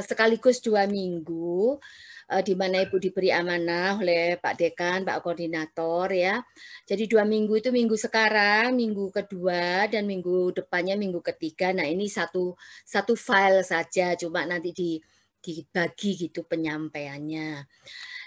sekaligus 2 minggu, di mana Ibu diberi amanah oleh Pak Dekan, Pak Koordinator ya. Jadi 2 minggu itu minggu sekarang, minggu kedua, dan minggu depannya minggu ketiga. Nah ini satu file saja, cuma nanti dibagi gitu penyampaiannya.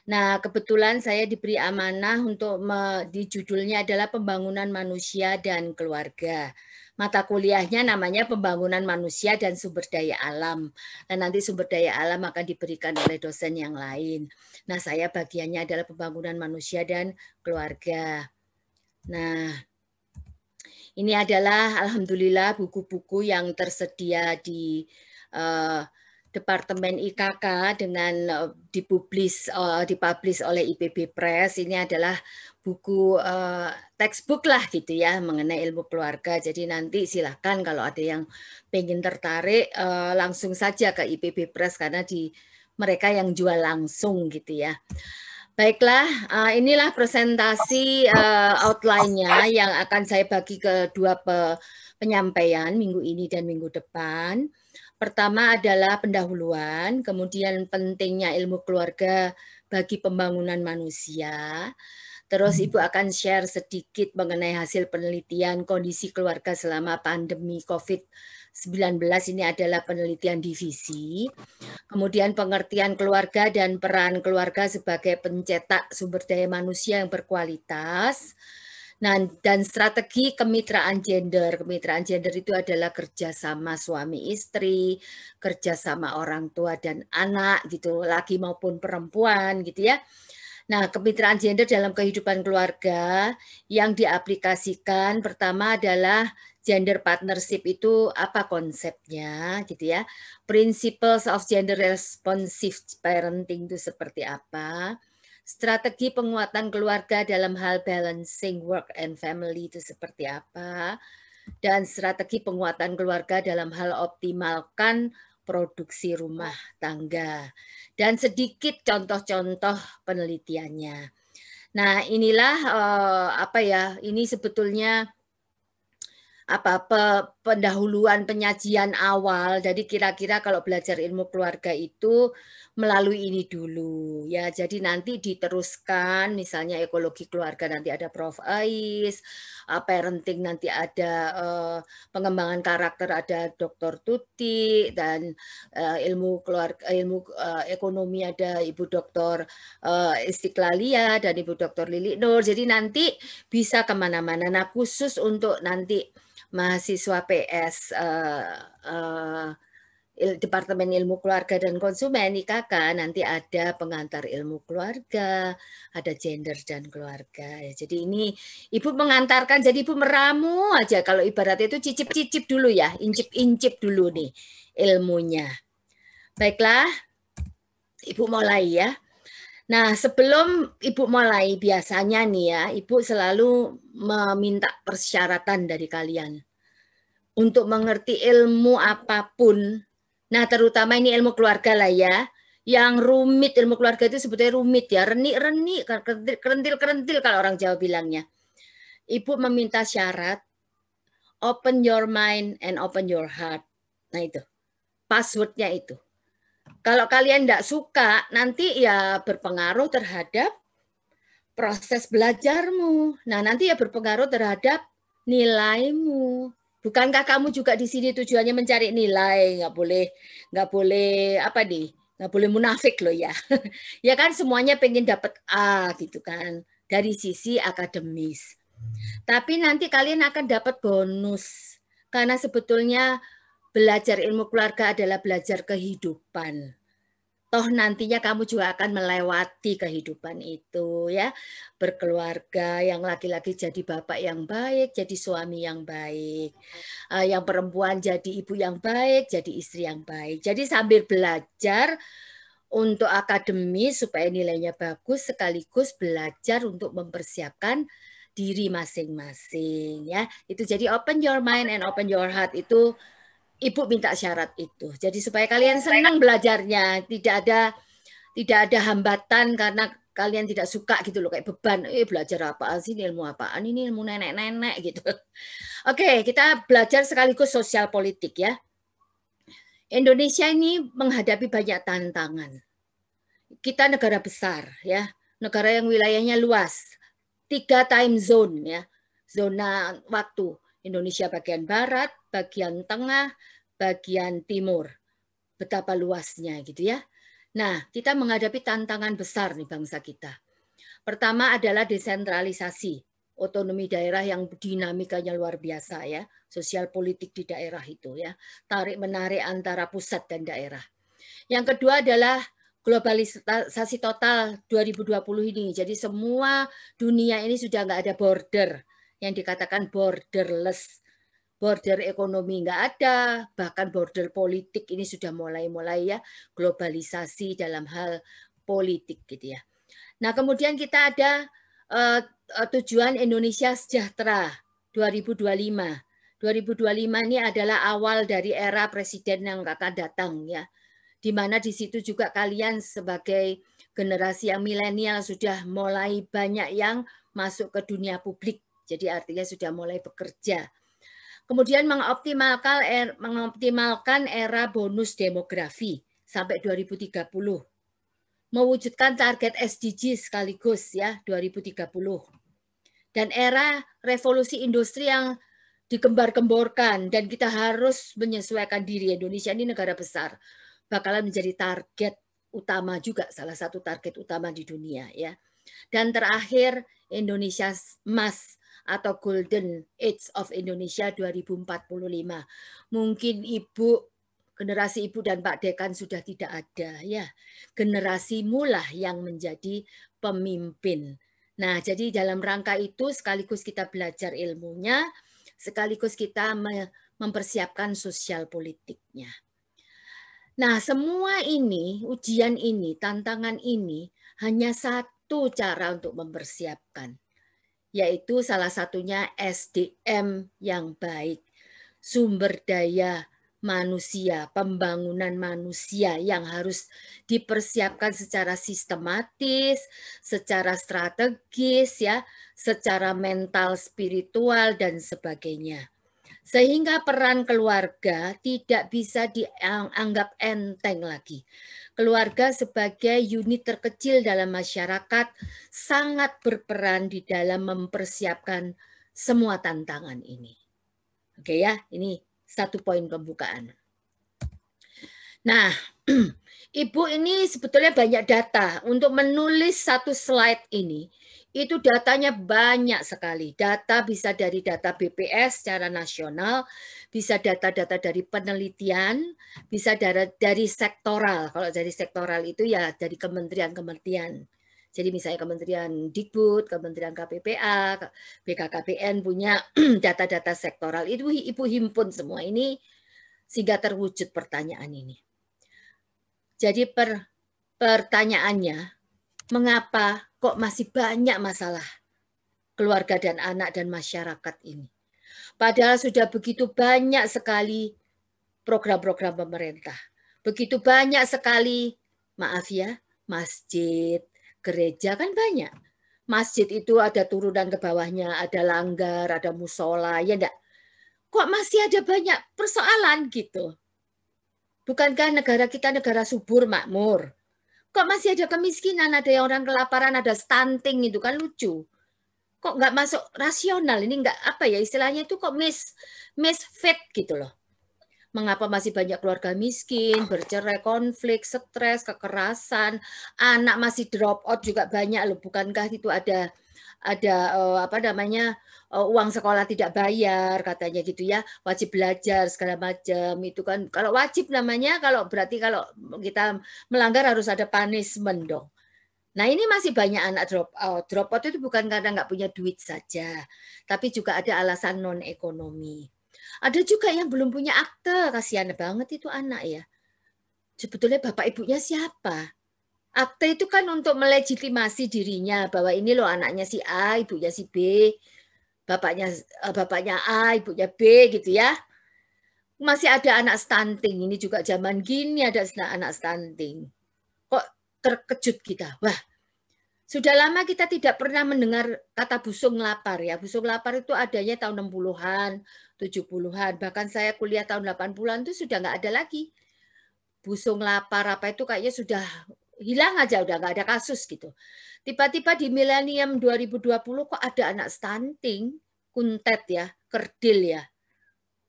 Nah, kebetulan saya diberi amanah untuk di judulnya adalah Pembangunan Manusia dan Keluarga. Mata kuliahnya namanya Pembangunan Manusia dan Sumber Daya Alam. Dan nanti sumber daya alam akan diberikan oleh dosen yang lain. Nah, saya bagiannya adalah Pembangunan Manusia dan Keluarga. Nah, ini adalah alhamdulillah buku-buku yang tersedia di Departemen IKK dengan dipublish oleh IPB Press. Ini adalah buku textbook lah gitu ya mengenai ilmu keluarga. Jadi nanti silahkan kalau ada yang pengen tertarik langsung saja ke IPB Press karena mereka yang jual langsung gitu ya. Baiklah, inilah presentasi outline-nya yang akan saya bagi ke dua penyampaian minggu ini dan minggu depan. Pertama adalah pendahuluan, kemudian pentingnya ilmu keluarga bagi pembangunan manusia. Terus Ibu akan share sedikit mengenai hasil penelitian kondisi keluarga selama pandemi COVID-19, ini adalah penelitian divisi. Kemudian pengertian keluarga dan peran keluarga sebagai pencetak sumber daya manusia yang berkualitas. Nah, dan strategi kemitraan gender. Kemitraan gender itu adalah kerjasama suami istri, kerjasama orang tua dan anak gitu, laki maupun perempuan gitu ya. Nah, kemitraan gender dalam kehidupan keluarga yang diaplikasikan pertama adalah gender partnership itu apa konsepnya gitu ya. Principles of gender responsive parenting itu seperti apa. Strategi penguatan keluarga dalam hal balancing work and family itu seperti apa. Dan strategi penguatan keluarga dalam hal optimalkan produksi rumah tangga. Dan sedikit contoh-contoh penelitiannya. Nah, inilah apa ya? Ini sebetulnya pendahuluan penyajian awal. Jadi kira-kira kalau belajar ilmu keluarga itu melalui ini dulu ya. Jadi nanti diteruskan misalnya ekologi keluarga nanti ada Prof. Ais, parenting nanti ada pengembangan karakter ada Dr. Tuti, dan ilmu keluarga ilmu ekonomi ada Ibu Dr. Istiqlalia dan Ibu Dr. Lili Nur. Jadi nanti bisa kemana-mana. Nah, khusus untuk nanti mahasiswa PS Departemen Ilmu Keluarga dan Konsumen IKK nanti ada pengantar ilmu keluarga, ada gender dan keluarga. Ya, jadi ini Ibu mengantarkan, jadi Ibu meramu aja kalau ibaratnya itu cicip-cicip dulu ya, incip-incip dulu nih ilmunya. Baiklah, Ibu mulai ya. Nah, sebelum Ibu mulai biasanya nih ya, Ibu selalu meminta persyaratan dari kalian untuk mengerti ilmu apapun. Nah, terutama ini ilmu keluarga lah ya. Yang rumit, ilmu keluarga itu sebetulnya rumit ya. Renik-renik, kerentil-kerentil kalau orang Jawa bilangnya. Ibu meminta syarat, open your mind and open your heart. Nah itu, passwordnya itu. Kalau kalian tidak suka, nanti ya berpengaruh terhadap proses belajarmu. Nah, nanti ya berpengaruh terhadap nilaimu. Bukankah kamu juga di sini tujuannya mencari nilai? Nggak boleh apa nih? Nggak boleh munafik loh ya. Ya kan semuanya pengen dapat A gitu kan dari sisi akademis. Tapi nanti kalian akan dapat bonus karena sebetulnya belajar ilmu keluarga adalah belajar kehidupan. Toh nantinya kamu juga akan melewati kehidupan itu ya. Berkeluarga, yang laki-laki jadi bapak yang baik, jadi suami yang baik. Yang perempuan jadi ibu yang baik, jadi istri yang baik. Jadi sambil belajar untuk akademis supaya nilainya bagus, sekaligus belajar untuk mempersiapkan diri masing-masing ya. Itu jadi open your mind and open your heart itu Ibu minta syarat itu. Jadi supaya kalian senang belajarnya, tidak ada hambatan karena kalian tidak suka gitu loh, kayak beban. Belajar apaan sih, ilmu apaan ini, ilmu nenek-nenek gitu. Oke, kita belajar sekaligus sosial politik ya. Indonesia ini menghadapi banyak tantangan. Kita negara besar ya, negara yang wilayahnya luas, 3 time zone ya, zona waktu. Indonesia bagian barat, bagian tengah, bagian timur. Betapa luasnya gitu ya. Nah, kita menghadapi tantangan besar nih bangsa kita. Pertama adalah desentralisasi, otonomi daerah yang dinamikanya luar biasa ya, sosial politik di daerah itu ya, tarik-menarik antara pusat dan daerah. Yang kedua adalah globalisasi total 2020 ini. Jadi semua dunia ini sudah nggak ada border, yang dikatakan borderless. Border ekonomi nggak ada, bahkan border politik ini sudah mulai-mulai ya, globalisasi dalam hal politik gitu ya. Nah, kemudian kita ada tujuan Indonesia Sejahtera 2025. 2025 ini adalah awal dari era presiden yang akan datang ya. Di mana di situ juga kalian sebagai generasi yang milenial sudah mulai banyak yang masuk ke dunia publik. Jadi artinya sudah mulai bekerja. Kemudian mengoptimalkan era bonus demografi sampai 2030. Mewujudkan target SDG sekaligus ya 2030. Dan era revolusi industri yang digembar-gemborkan dan kita harus menyesuaikan diri. Indonesia ini negara besar, bakalan menjadi target utama juga, salah satu target utama di dunia ya. Dan terakhir Indonesia Emas atau Golden Age of Indonesia 2045. Mungkin generasi Ibu dan Pak Dekan sudah tidak ada ya. Generasi mulah yang menjadi pemimpin. Nah, jadi dalam rangka itu sekaligus kita belajar ilmunya, sekaligus kita mempersiapkan sosial politiknya. Nah, semua ini, ujian ini, tantangan ini hanya satu cara untuk mempersiapkan, yaitu salah satunya SDM yang baik, sumber daya manusia, pembangunan manusia yang harus dipersiapkan secara sistematis, secara strategis ya, secara mental, spiritual dan sebagainya. Sehingga peran keluarga tidak bisa dianggap enteng lagi. Keluarga sebagai unit terkecil dalam masyarakat sangat berperan di dalam mempersiapkan semua tantangan ini. Oke ya, ini satu poin pembukaan. Nah, Ibu ini sebetulnya banyak data. Untuk menulis satu slide ini, itu datanya banyak sekali. Data bisa dari data BPS secara nasional, bisa data-data dari penelitian, bisa dari sektoral. Kalau dari sektoral itu ya dari kementerian-kementerian. Jadi misalnya Kementerian Dikbud, Kementerian KPPA, BKKBN punya data-data sektoral. Itu Ibu himpun semua ini sehingga terwujud pertanyaan ini. Jadi pertanyaannya, mengapa kok masih banyak masalah keluarga dan anak dan masyarakat ini? Padahal sudah begitu banyak sekali program-program pemerintah. Begitu banyak sekali, maaf ya, masjid, gereja kan banyak. Masjid itu ada turunan ke bawahnya, ada langgar, ada musola, ya enggak? Kok masih ada banyak persoalan gitu? Bukankah negara kita negara subur, makmur? Kok masih ada kemiskinan, ada yang orang kelaparan, ada stunting, itu kan lucu. Kok nggak masuk rasional, ini nggak apa ya istilahnya itu kok misfit gitu loh. Mengapa masih banyak keluarga miskin, bercerai, konflik, stres, kekerasan, anak masih drop out juga banyak loh. Bukankah itu ada apa namanya uang sekolah tidak bayar katanya gitu ya, wajib belajar segala macam itu kan. Kalau wajib namanya, kalau berarti kalau kita melanggar harus ada punishment dong. Nah ini masih banyak anak drop out. Drop out itu bukan karena nggak punya duit saja, tapi juga ada alasan non ekonomi. Ada juga yang belum punya akte, kasihan banget itu anak ya. Sebetulnya bapak ibunya siapa? Akte itu kan untuk melegitimasi dirinya bahwa ini loh anaknya si A, ibunya si B, bapaknya A, ibunya B gitu ya. Masih ada anak stunting, ini juga zaman gini ada anak stunting. Kok terkejut kita? Wah, sudah lama kita tidak pernah mendengar kata busung lapar ya. Busung lapar itu adanya tahun 60-an, 70-an. Bahkan saya kuliah tahun 80-an itu sudah nggak ada lagi. busung lapar apa itu kayaknya sudah hilang aja, udah nggak ada kasus gitu. Tiba-tiba di milenium 2020 kok ada anak stunting, kuntet ya, kerdil ya.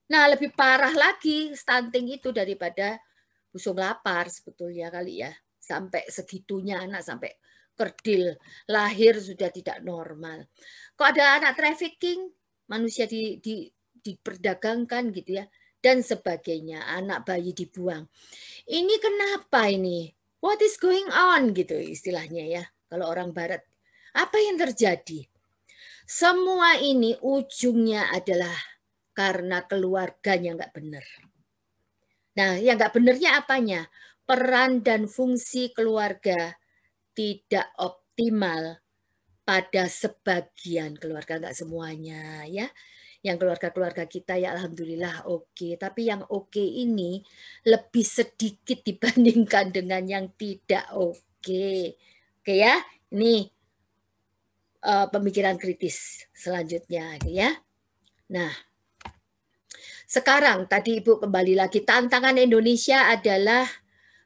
Nah, lebih parah lagi stunting itu daripada busung lapar sebetulnya kali ya. Sampai segitunya anak sampai kerdil, lahir sudah tidak normal. Kok ada anak trafficking, manusia diperdagangkan gitu ya, dan sebagainya, anak bayi dibuang. Ini kenapa ini? What is going on gitu istilahnya ya, kalau orang barat. Apa yang terjadi? Semua ini ujungnya adalah karena keluarganya nggak benar. Nah, yang nggak benernya apanya? Peran dan fungsi keluarga tidak optimal pada sebagian keluarga, nggak semuanya ya. Yang keluarga-keluarga kita ya alhamdulillah oke. Tapi yang oke ini lebih sedikit dibandingkan dengan yang tidak oke. Oke ya, ini pemikiran kritis selanjutnya ya. Nah, sekarang tadi Ibu kembali lagi, tantangan Indonesia adalah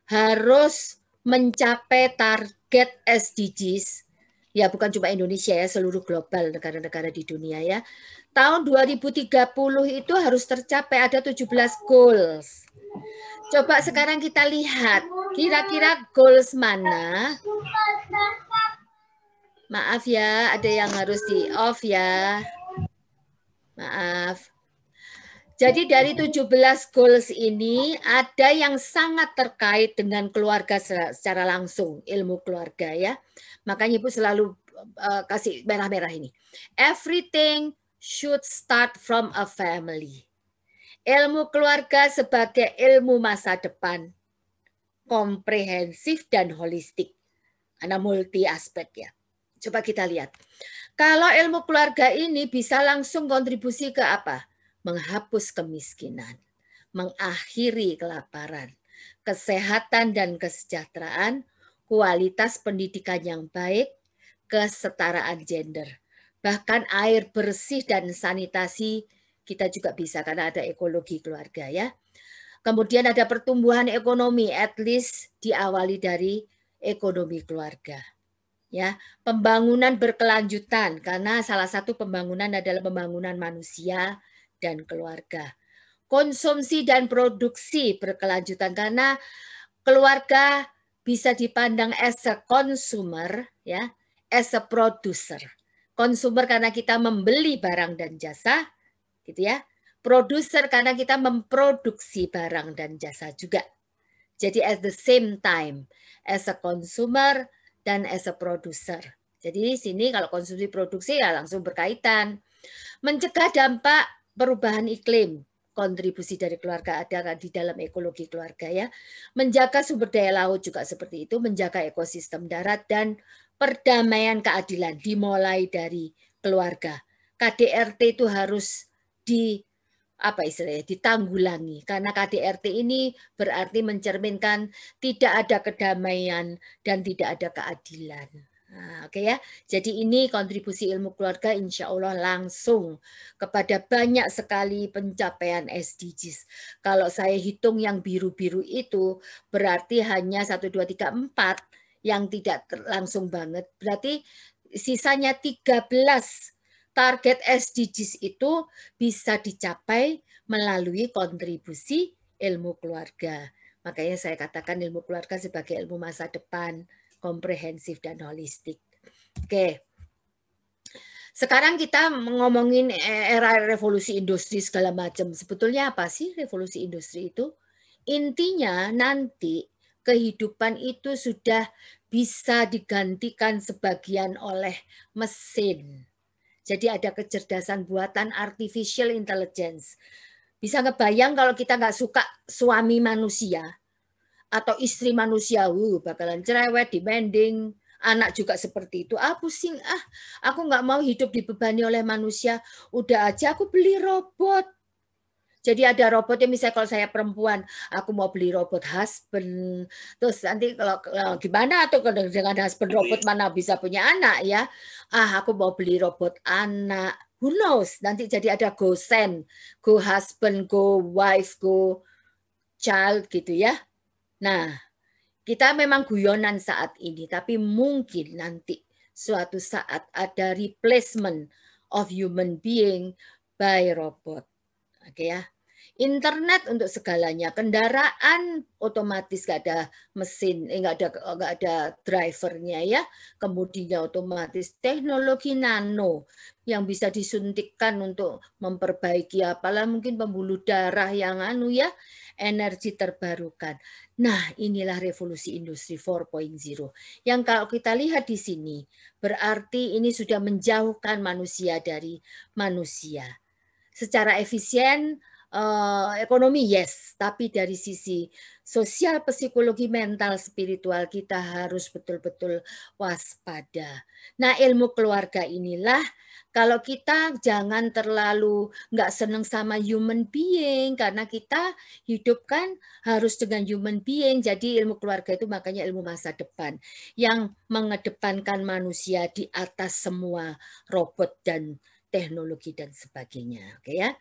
harus mencapai target SDGs. Ya bukan cuma Indonesia ya, seluruh global negara-negara di dunia ya. Tahun 2030 itu harus tercapai ada 17 goals. Coba sekarang kita lihat, kira-kira goals mana? Maaf ya, ada yang harus di off ya. Maaf. Jadi dari 17 goals ini ada yang sangat terkait dengan keluarga secara langsung, ilmu keluarga ya. Makanya Ibu selalu kasih merah-merah ini. Everything should start from a family. Ilmu keluarga sebagai ilmu masa depan, komprehensif dan holistik. Ada multi aspek ya. Coba kita lihat. Kalau ilmu keluarga ini bisa langsung kontribusi ke apa? Menghapus kemiskinan, mengakhiri kelaparan, kesehatan dan kesejahteraan, kualitas pendidikan yang baik, kesetaraan gender. Bahkan air bersih dan sanitasi kita juga bisa karena ada ekologi keluarga ya. Kemudian ada pertumbuhan ekonomi, at least diawali dari ekonomi keluarga. Ya, pembangunan berkelanjutan karena salah satu pembangunan adalah pembangunan manusia dan keluarga. Konsumsi dan produksi berkelanjutan karena keluarga bisa dipandang as a consumer ya, as a producer. Consumer karena kita membeli barang dan jasa gitu ya. Producer karena kita memproduksi barang dan jasa juga. Jadi at the same time as a consumer dan as a producer. Jadi di sini kalau konsumsi produksi ya langsung berkaitan. Mencegah dampak perubahan iklim, kontribusi dari keluarga ada di dalam ekologi keluarga ya. Menjaga sumber daya laut juga seperti itu, menjaga ekosistem darat dan perdamaian keadilan dimulai dari keluarga. KDRT itu harus ditanggulangi karena KDRT ini berarti mencerminkan tidak ada kedamaian dan tidak ada keadilan. Nah, oke ya. Jadi ini kontribusi ilmu keluarga insya Allah langsung kepada banyak sekali pencapaian SDGs. Kalau saya hitung yang biru-biru itu berarti hanya 1, 2, 3, 4 yang tidak langsung banget. Berarti sisanya 13 target SDGs itu bisa dicapai melalui kontribusi ilmu keluarga. Makanya saya katakan ilmu keluarga sebagai ilmu masa depan, komprehensif dan holistik. Oke. Sekarang kita ngomongin era revolusi industri segala macam. Sebetulnya apa sih revolusi industri itu? Intinya nanti kehidupan itu sudah bisa digantikan sebagian oleh mesin. Jadi ada kecerdasan buatan artificial intelligence. Bisa ngebayang kalau kita nggak suka suami manusia atau istri manusia, bakalan cerewet, demanding, anak juga seperti itu. Pusing, aku nggak mau hidup dibebani oleh manusia. Udah aja aku beli robot. Jadi ada robotnya misalnya kalau saya perempuan, aku mau beli robot husband. Terus nanti kalau gimana tuh dengan husband robot mana bisa punya anak ya? Aku mau beli robot anak. Who knows? Nanti jadi ada go send, go husband, go wife, go child gitu ya. Nah, kita memang guyonan saat ini, tapi mungkin nanti suatu saat ada replacement of human being by robot. Oke ya. Internet untuk segalanya, kendaraan otomatis nggak ada mesin, nggak ada drivernya ya, kemudinya otomatis teknologi nano yang bisa disuntikkan untuk memperbaiki apalah mungkin pembuluh darah yang ya, energi terbarukan. Nah, inilah revolusi industri 4.0 yang kalau kita lihat di sini berarti ini sudah menjauhkan manusia dari manusia. Secara efisien, ekonomi yes, tapi dari sisi sosial, psikologi, mental, spiritual kita harus betul-betul waspada. Nah, ilmu keluarga inilah kalau kita jangan terlalu nggak seneng sama human being karena kita hidup kan harus dengan human being. Jadi ilmu keluarga itu makanya ilmu masa depan yang mengedepankan manusia di atas semua robot dan teknologi dan sebagainya. Oke ya.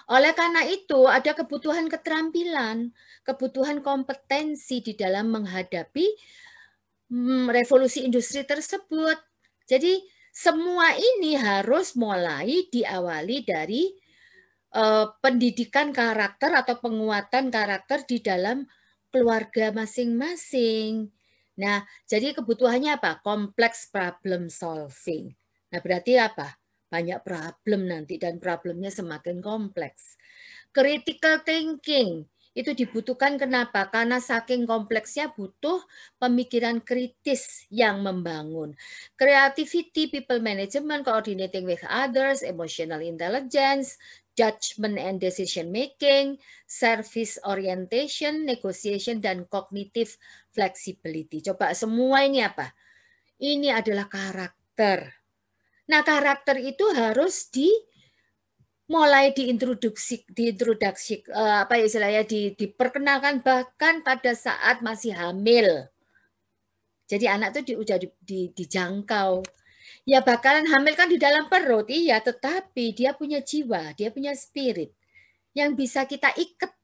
Oleh karena itu ada kebutuhan keterampilan, kebutuhan kompetensi di dalam menghadapi revolusi industri tersebut. Jadi semua ini harus mulai diawali dari pendidikan karakter atau penguatan karakter di dalam keluarga masing-masing. Nah, jadi kebutuhannya apa? Kompleks problem solving. Nah, berarti apa? Banyak problem nanti dan problemnya semakin kompleks. Critical thinking itu dibutuhkan kenapa? Karena saking kompleksnya butuh pemikiran kritis yang membangun. Creativity, people management, coordinating with others, emotional intelligence, judgment and decision making, service orientation, negotiation, dan cognitive flexibility. Coba semua ini apa? Ini adalah karakter. Nah, karakter itu harus mulai diintroduksi apa istilahnya diperkenalkan bahkan pada saat masih hamil. Jadi anak itu udah dijangkau. Ya bakalan hamil kan di dalam perut, iya, tetapi dia punya jiwa, dia punya spirit yang bisa kita ikat,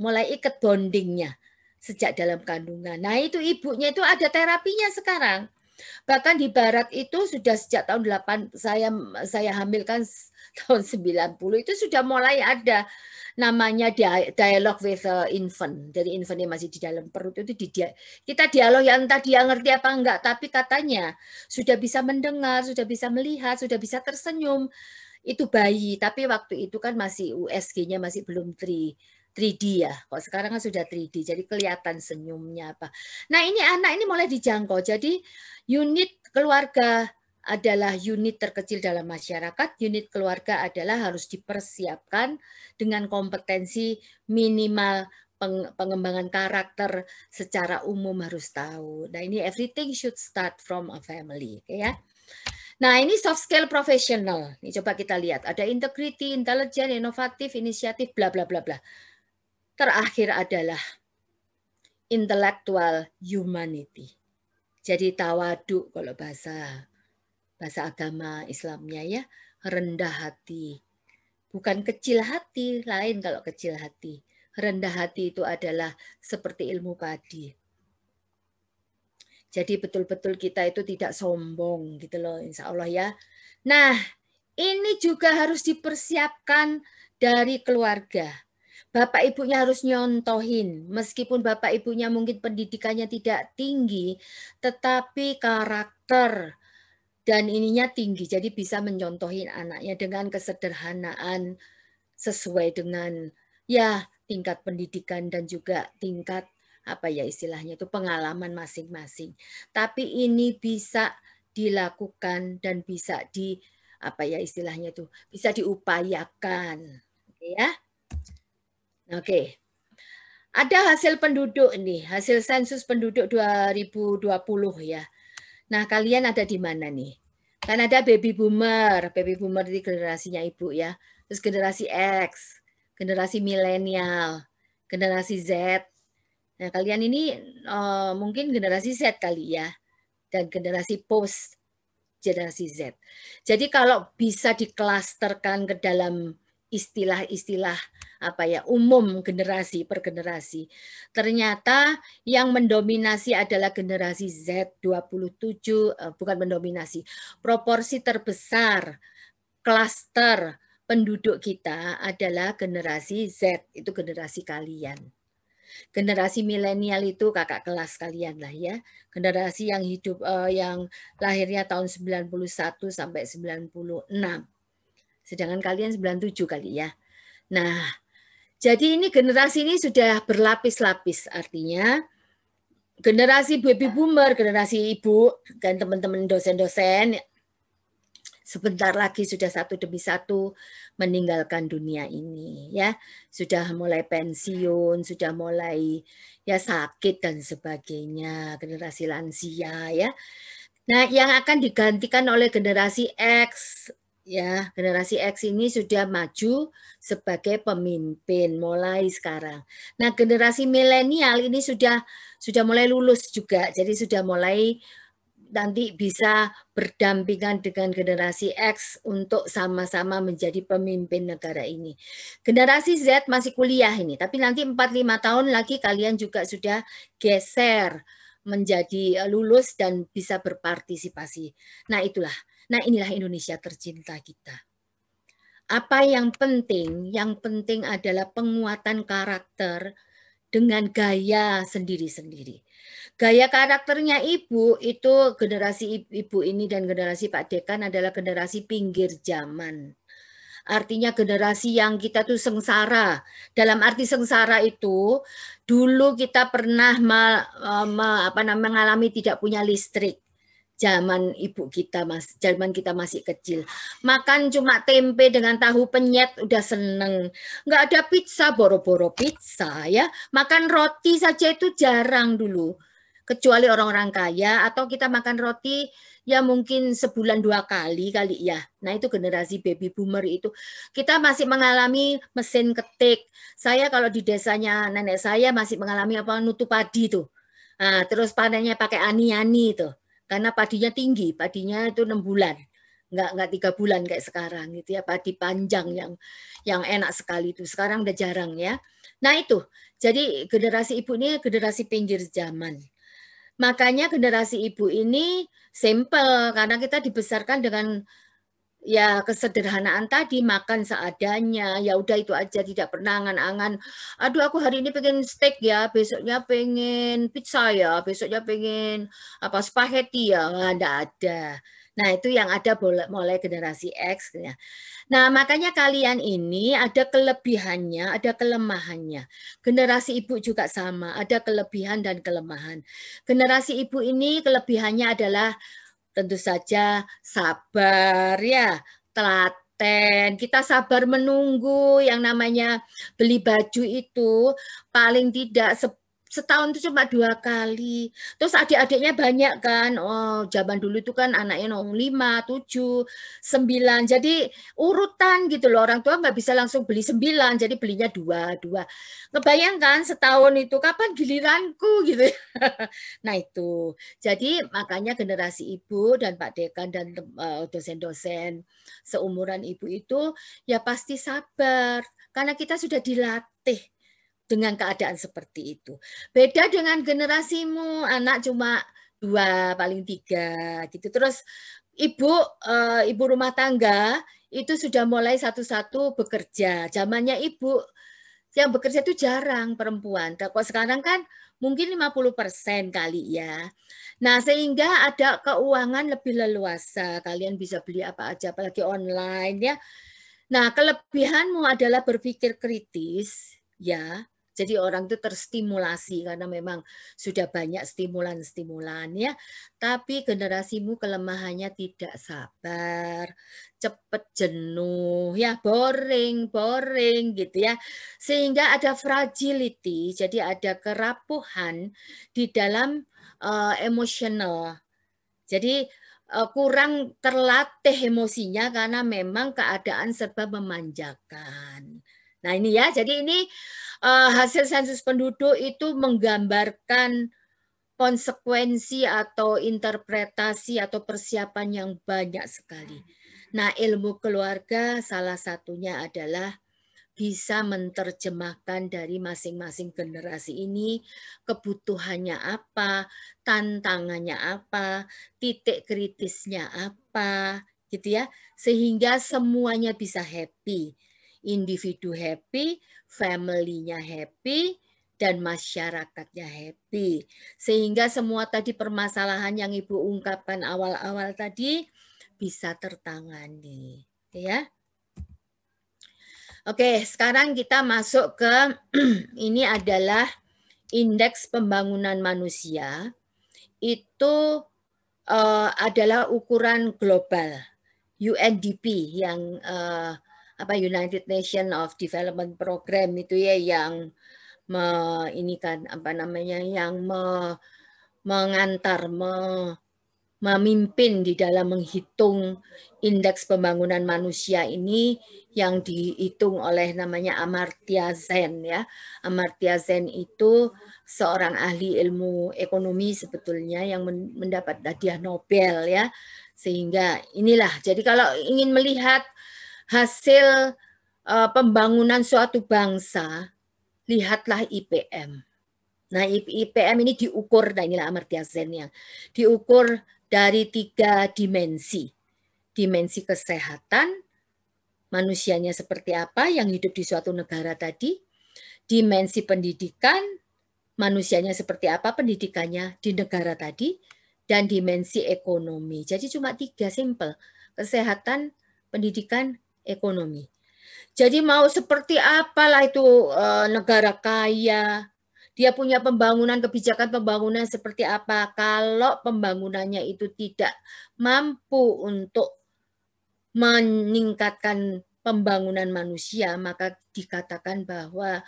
mulai ikat bondingnya sejak dalam kandungan. Nah itu ibunya itu ada terapinya sekarang. Bahkan di barat itu sudah sejak tahun 8 saya hamilkan tahun 90 itu sudah mulai ada namanya dialog with infant. Jadi infantnya masih di dalam perut itu kita dialog yang entah dia ngerti apa enggak, tapi katanya sudah bisa mendengar, sudah bisa melihat, sudah bisa tersenyum. Itu bayi, tapi waktu itu kan masih USG-nya masih belum 3D ya. Kok sekarang kan sudah 3D, jadi kelihatan senyumnya apa. Nah ini anak ini mulai dijangkau. Jadi unit keluarga adalah unit terkecil dalam masyarakat. Unit keluarga adalah harus dipersiapkan dengan kompetensi minimal pengembangan karakter secara umum harus tahu. Nah ini everything should start from a family, ya. Nah, ini soft skill profesional. Ini coba kita lihat. Ada integrity, intelligent, inovatif, inisiatif, bla bla bla bla. Terakhir adalah intellectual humanity. Jadi tawadu kalau bahasa agama Islamnya ya, rendah hati. Bukan kecil hati, lain kalau kecil hati. Rendah hati itu adalah seperti ilmu padi. Jadi betul-betul kita itu tidak sombong gitu loh, insya Allah ya. Nah, ini juga harus dipersiapkan dari keluarga. Bapak ibunya harus nyontohin, meskipun bapak ibunya mungkin pendidikannya tidak tinggi, tetapi karakter dan ininya tinggi, jadi bisa menyontohin anaknya dengan kesederhanaan sesuai dengan ya tingkat pendidikan dan juga tingkat apa ya istilahnya itu pengalaman masing-masing. Tapi ini bisa dilakukan dan bisa apa ya istilahnya itu bisa diupayakan, oke ya. Oke. Ada hasil penduduk nih, hasil sensus penduduk 2020 ya. Nah, kalian ada di mana nih? Kan ada baby boomer itu generasinya ibu ya. Terus generasi X, generasi milenial, generasi Z. Nah, kalian ini mungkin generasi Z kali ya. Dan generasi post generasi Z. Jadi kalau bisa diklasterkan ke dalam istilah-istilah umum generasi per generasi. Ternyata yang mendominasi adalah generasi Z 27, bukan mendominasi, proporsi terbesar klaster penduduk kita adalah generasi Z, itu generasi kalian. Generasi milenial itu kakak kelas kalian lah ya. Generasi yang hidup yang lahirnya tahun 91 sampai 96. Sedangkan kalian 97 kali ya. Nah, jadi ini generasi ini sudah berlapis-lapis, artinya generasi baby boomer, generasi ibu dan teman-teman dosen-dosen sebentar lagi sudah satu demi satu meninggalkan dunia ini ya. Sudah mulai pensiun, sudah mulai ya sakit dan sebagainya, generasi lansia ya. Nah, yang akan digantikan oleh generasi X ya, generasi X ini sudah maju sebagai pemimpin mulai sekarang. Nah, generasi milenial ini sudah mulai lulus juga, jadi sudah mulai nanti bisa berdampingan dengan generasi X untuk sama-sama menjadi pemimpin negara ini. Generasi Z masih kuliah ini, tapi nanti 4-5 tahun lagi kalian juga sudah geser menjadi lulus dan bisa berpartisipasi. Nah, itulah. Nah, inilah Indonesia tercinta kita. Apa yang penting? Yang penting adalah penguatan karakter dengan gaya sendiri-sendiri. Gaya karakternya ibu itu generasi ibu ini dan generasi Pak Dekan adalah generasi pinggir zaman. Artinya generasi yang kita tuh sengsara. Dalam arti sengsara itu dulu kita pernah mengalami tidak punya listrik. Zaman ibu kita zaman kita masih kecil. Makan cuma tempe dengan tahu penyet udah seneng. Nggak ada pizza, boro-boro pizza ya. Makan roti saja itu jarang dulu. Kecuali orang-orang kaya atau kita makan roti ya mungkin sebulan 2 kali ya. Nah itu generasi baby boomer itu. Kita masih mengalami mesin ketik. Saya kalau di desanya nenek saya masih mengalami nutup padi tuh. Nah, terus panennya pakai ani-ani tuh. Karena padinya tinggi, padinya itu 6 bulan. Enggak 3 bulan kayak sekarang gitu ya, padi panjang yang enak sekali itu. Sekarang udah jarang ya. Nah itu, jadi generasi ibu ini generasi pinggir zaman. Makanya generasi ibu ini simple karena kita dibesarkan dengan ya kesederhanaan tadi, makan seadanya, ya udah itu aja, tidak pernah angan-angan, aduh aku hari ini pengen steak ya, besoknya pengen pizza ya, besoknya pengen spaghetti ya, nggak ada. Nah itu yang ada mulai generasi X ya. Nah makanya kalian ini ada kelebihannya, ada kelemahannya. Generasi ibu juga sama, ada kelebihan dan kelemahan. Generasi ibu ini kelebihannya adalah tentu saja sabar ya, telaten. Kita sabar menunggu yang namanya beli baju itu paling tidak setahun itu cuma 2 kali. Terus adik-adiknya banyak kan. Oh, zaman dulu itu kan anaknya 5, 7, 9. Jadi urutan gitu loh. Orang tua nggak bisa langsung beli 9, jadi belinya 2. Ngebayangkan setahun itu kapan giliranku gitu. Nah itu. Jadi makanya generasi ibu dan Pak Dekan dan dosen-dosen seumuran ibu itu ya pasti sabar. Karena kita sudah dilatih dengan keadaan seperti itu. Beda dengan generasimu, anak cuma 2, paling 3 gitu. Terus ibu rumah tangga itu sudah mulai satu-satu bekerja. Zamannya ibu yang bekerja itu jarang perempuan. Kok sekarang kan mungkin 50% kali ya. Nah, sehingga ada keuangan lebih leluasa. Kalian bisa beli apa aja, apalagi online ya. Nah, kelebihanmu adalah berpikir kritis, ya. Jadi orang itu terstimulasi karena memang sudah banyak stimulan-stimulan ya. Tapi generasimu kelemahannya tidak sabar, cepat jenuh, ya boring gitu ya. Sehingga ada fragility, jadi ada kerapuhan di dalam emosional. Jadi kurang terlatih emosinya karena memang keadaan serba memanjakan. Nah ini ya, jadi ini hasil sensus penduduk itu menggambarkan konsekuensi atau interpretasi atau persiapan yang banyak sekali. Nah ilmu keluarga salah satunya adalah bisa menerjemahkan dari masing-masing generasi ini, kebutuhannya apa, tantangannya apa, titik kritisnya apa, gitu ya. Sehingga semuanya bisa happy. Individu happy, family-nya happy, dan masyarakatnya happy. Sehingga semua tadi permasalahan yang Ibu ungkapkan awal-awal tadi bisa tertangani. Ya. Oke, sekarang kita masuk ke ini adalah indeks pembangunan manusia. Itu adalah ukuran global UNDP yang United Nations of Development Program itu ya yang ini kan yang mengantar memimpin di dalam menghitung indeks pembangunan manusia ini yang dihitung oleh namanya Amartya Sen ya. Amartya Sen itu seorang ahli ilmu ekonomi sebetulnya yang mendapat hadiah Nobel ya. Sehingga inilah jadi kalau ingin melihat hasil pembangunan suatu bangsa, lihatlah IPM. Nah, IPM ini diukur, nah inilah Amartya Sen yang diukur dari 3 dimensi. Dimensi kesehatan, manusianya seperti apa yang hidup di suatu negara tadi. Dimensi pendidikan, manusianya seperti apa pendidikannya di negara tadi. Dan dimensi ekonomi. Jadi cuma 3 simple. Kesehatan, pendidikan, ekonomi. Jadi mau seperti apalah itu negara kaya, dia punya pembangunan, kebijakan pembangunan seperti apa. Kalau pembangunannya itu tidak mampu untuk meningkatkan pembangunan manusia, maka dikatakan bahwa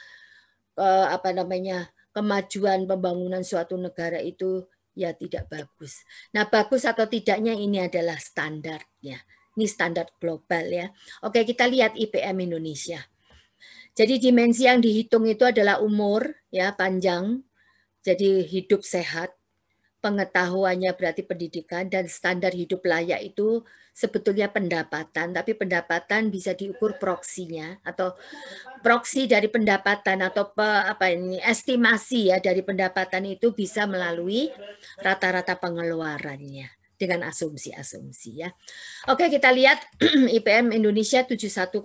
kemajuan pembangunan suatu negara itu ya tidak bagus. Nah, bagus atau tidaknya ini adalah standarnya. Ini standar global ya. Oke, kita lihat IPM Indonesia. Jadi dimensi yang dihitung itu adalah umur, ya panjang, jadi hidup sehat, pengetahuannya berarti pendidikan, dan standar hidup layak itu sebetulnya pendapatan, tapi pendapatan bisa diukur proksinya atau proksi dari pendapatan atau estimasi ya dari pendapatan itu bisa melalui rata-rata pengeluarannya dengan asumsi-asumsi ya. Oke, kita lihat IPM Indonesia 71,94.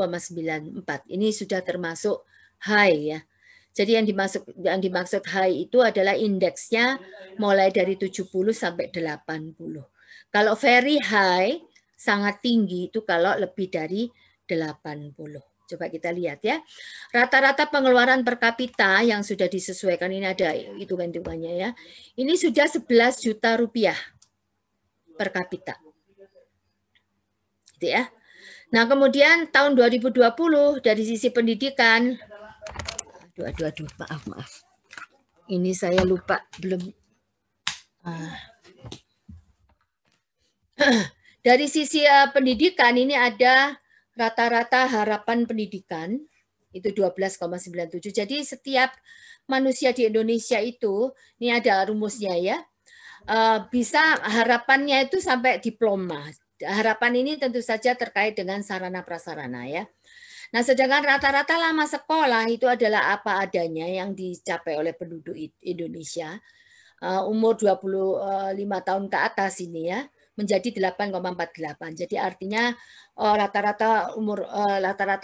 Ini sudah termasuk high ya. Jadi yang dimaksud high itu adalah indeksnya mulai dari 70 sampai 80. Kalau very high, sangat tinggi itu kalau lebih dari 80. Coba kita lihat ya. Rata-rata pengeluaran per kapita yang sudah disesuaikan, ini ada hitungan-hitungannya ya. Ini sudah 11 juta rupiah per kapita. Gitu ya. Nah, kemudian tahun 2020 dari sisi pendidikan, aduh, maaf. Ini saya lupa, belum. Dari sisi pendidikan ini ada rata-rata harapan pendidikan, itu 12,97. Jadi setiap manusia di Indonesia itu, ini ada rumusnya ya, bisa harapannya itu sampai diploma. Harapan ini tentu saja terkait dengan sarana prasarana ya. Nah, sedangkan rata-rata lama sekolah itu adalah apa adanya yang dicapai oleh penduduk Indonesia. Umur 25 tahun ke atas ini ya, menjadi 8,48. Jadi artinya rata-rata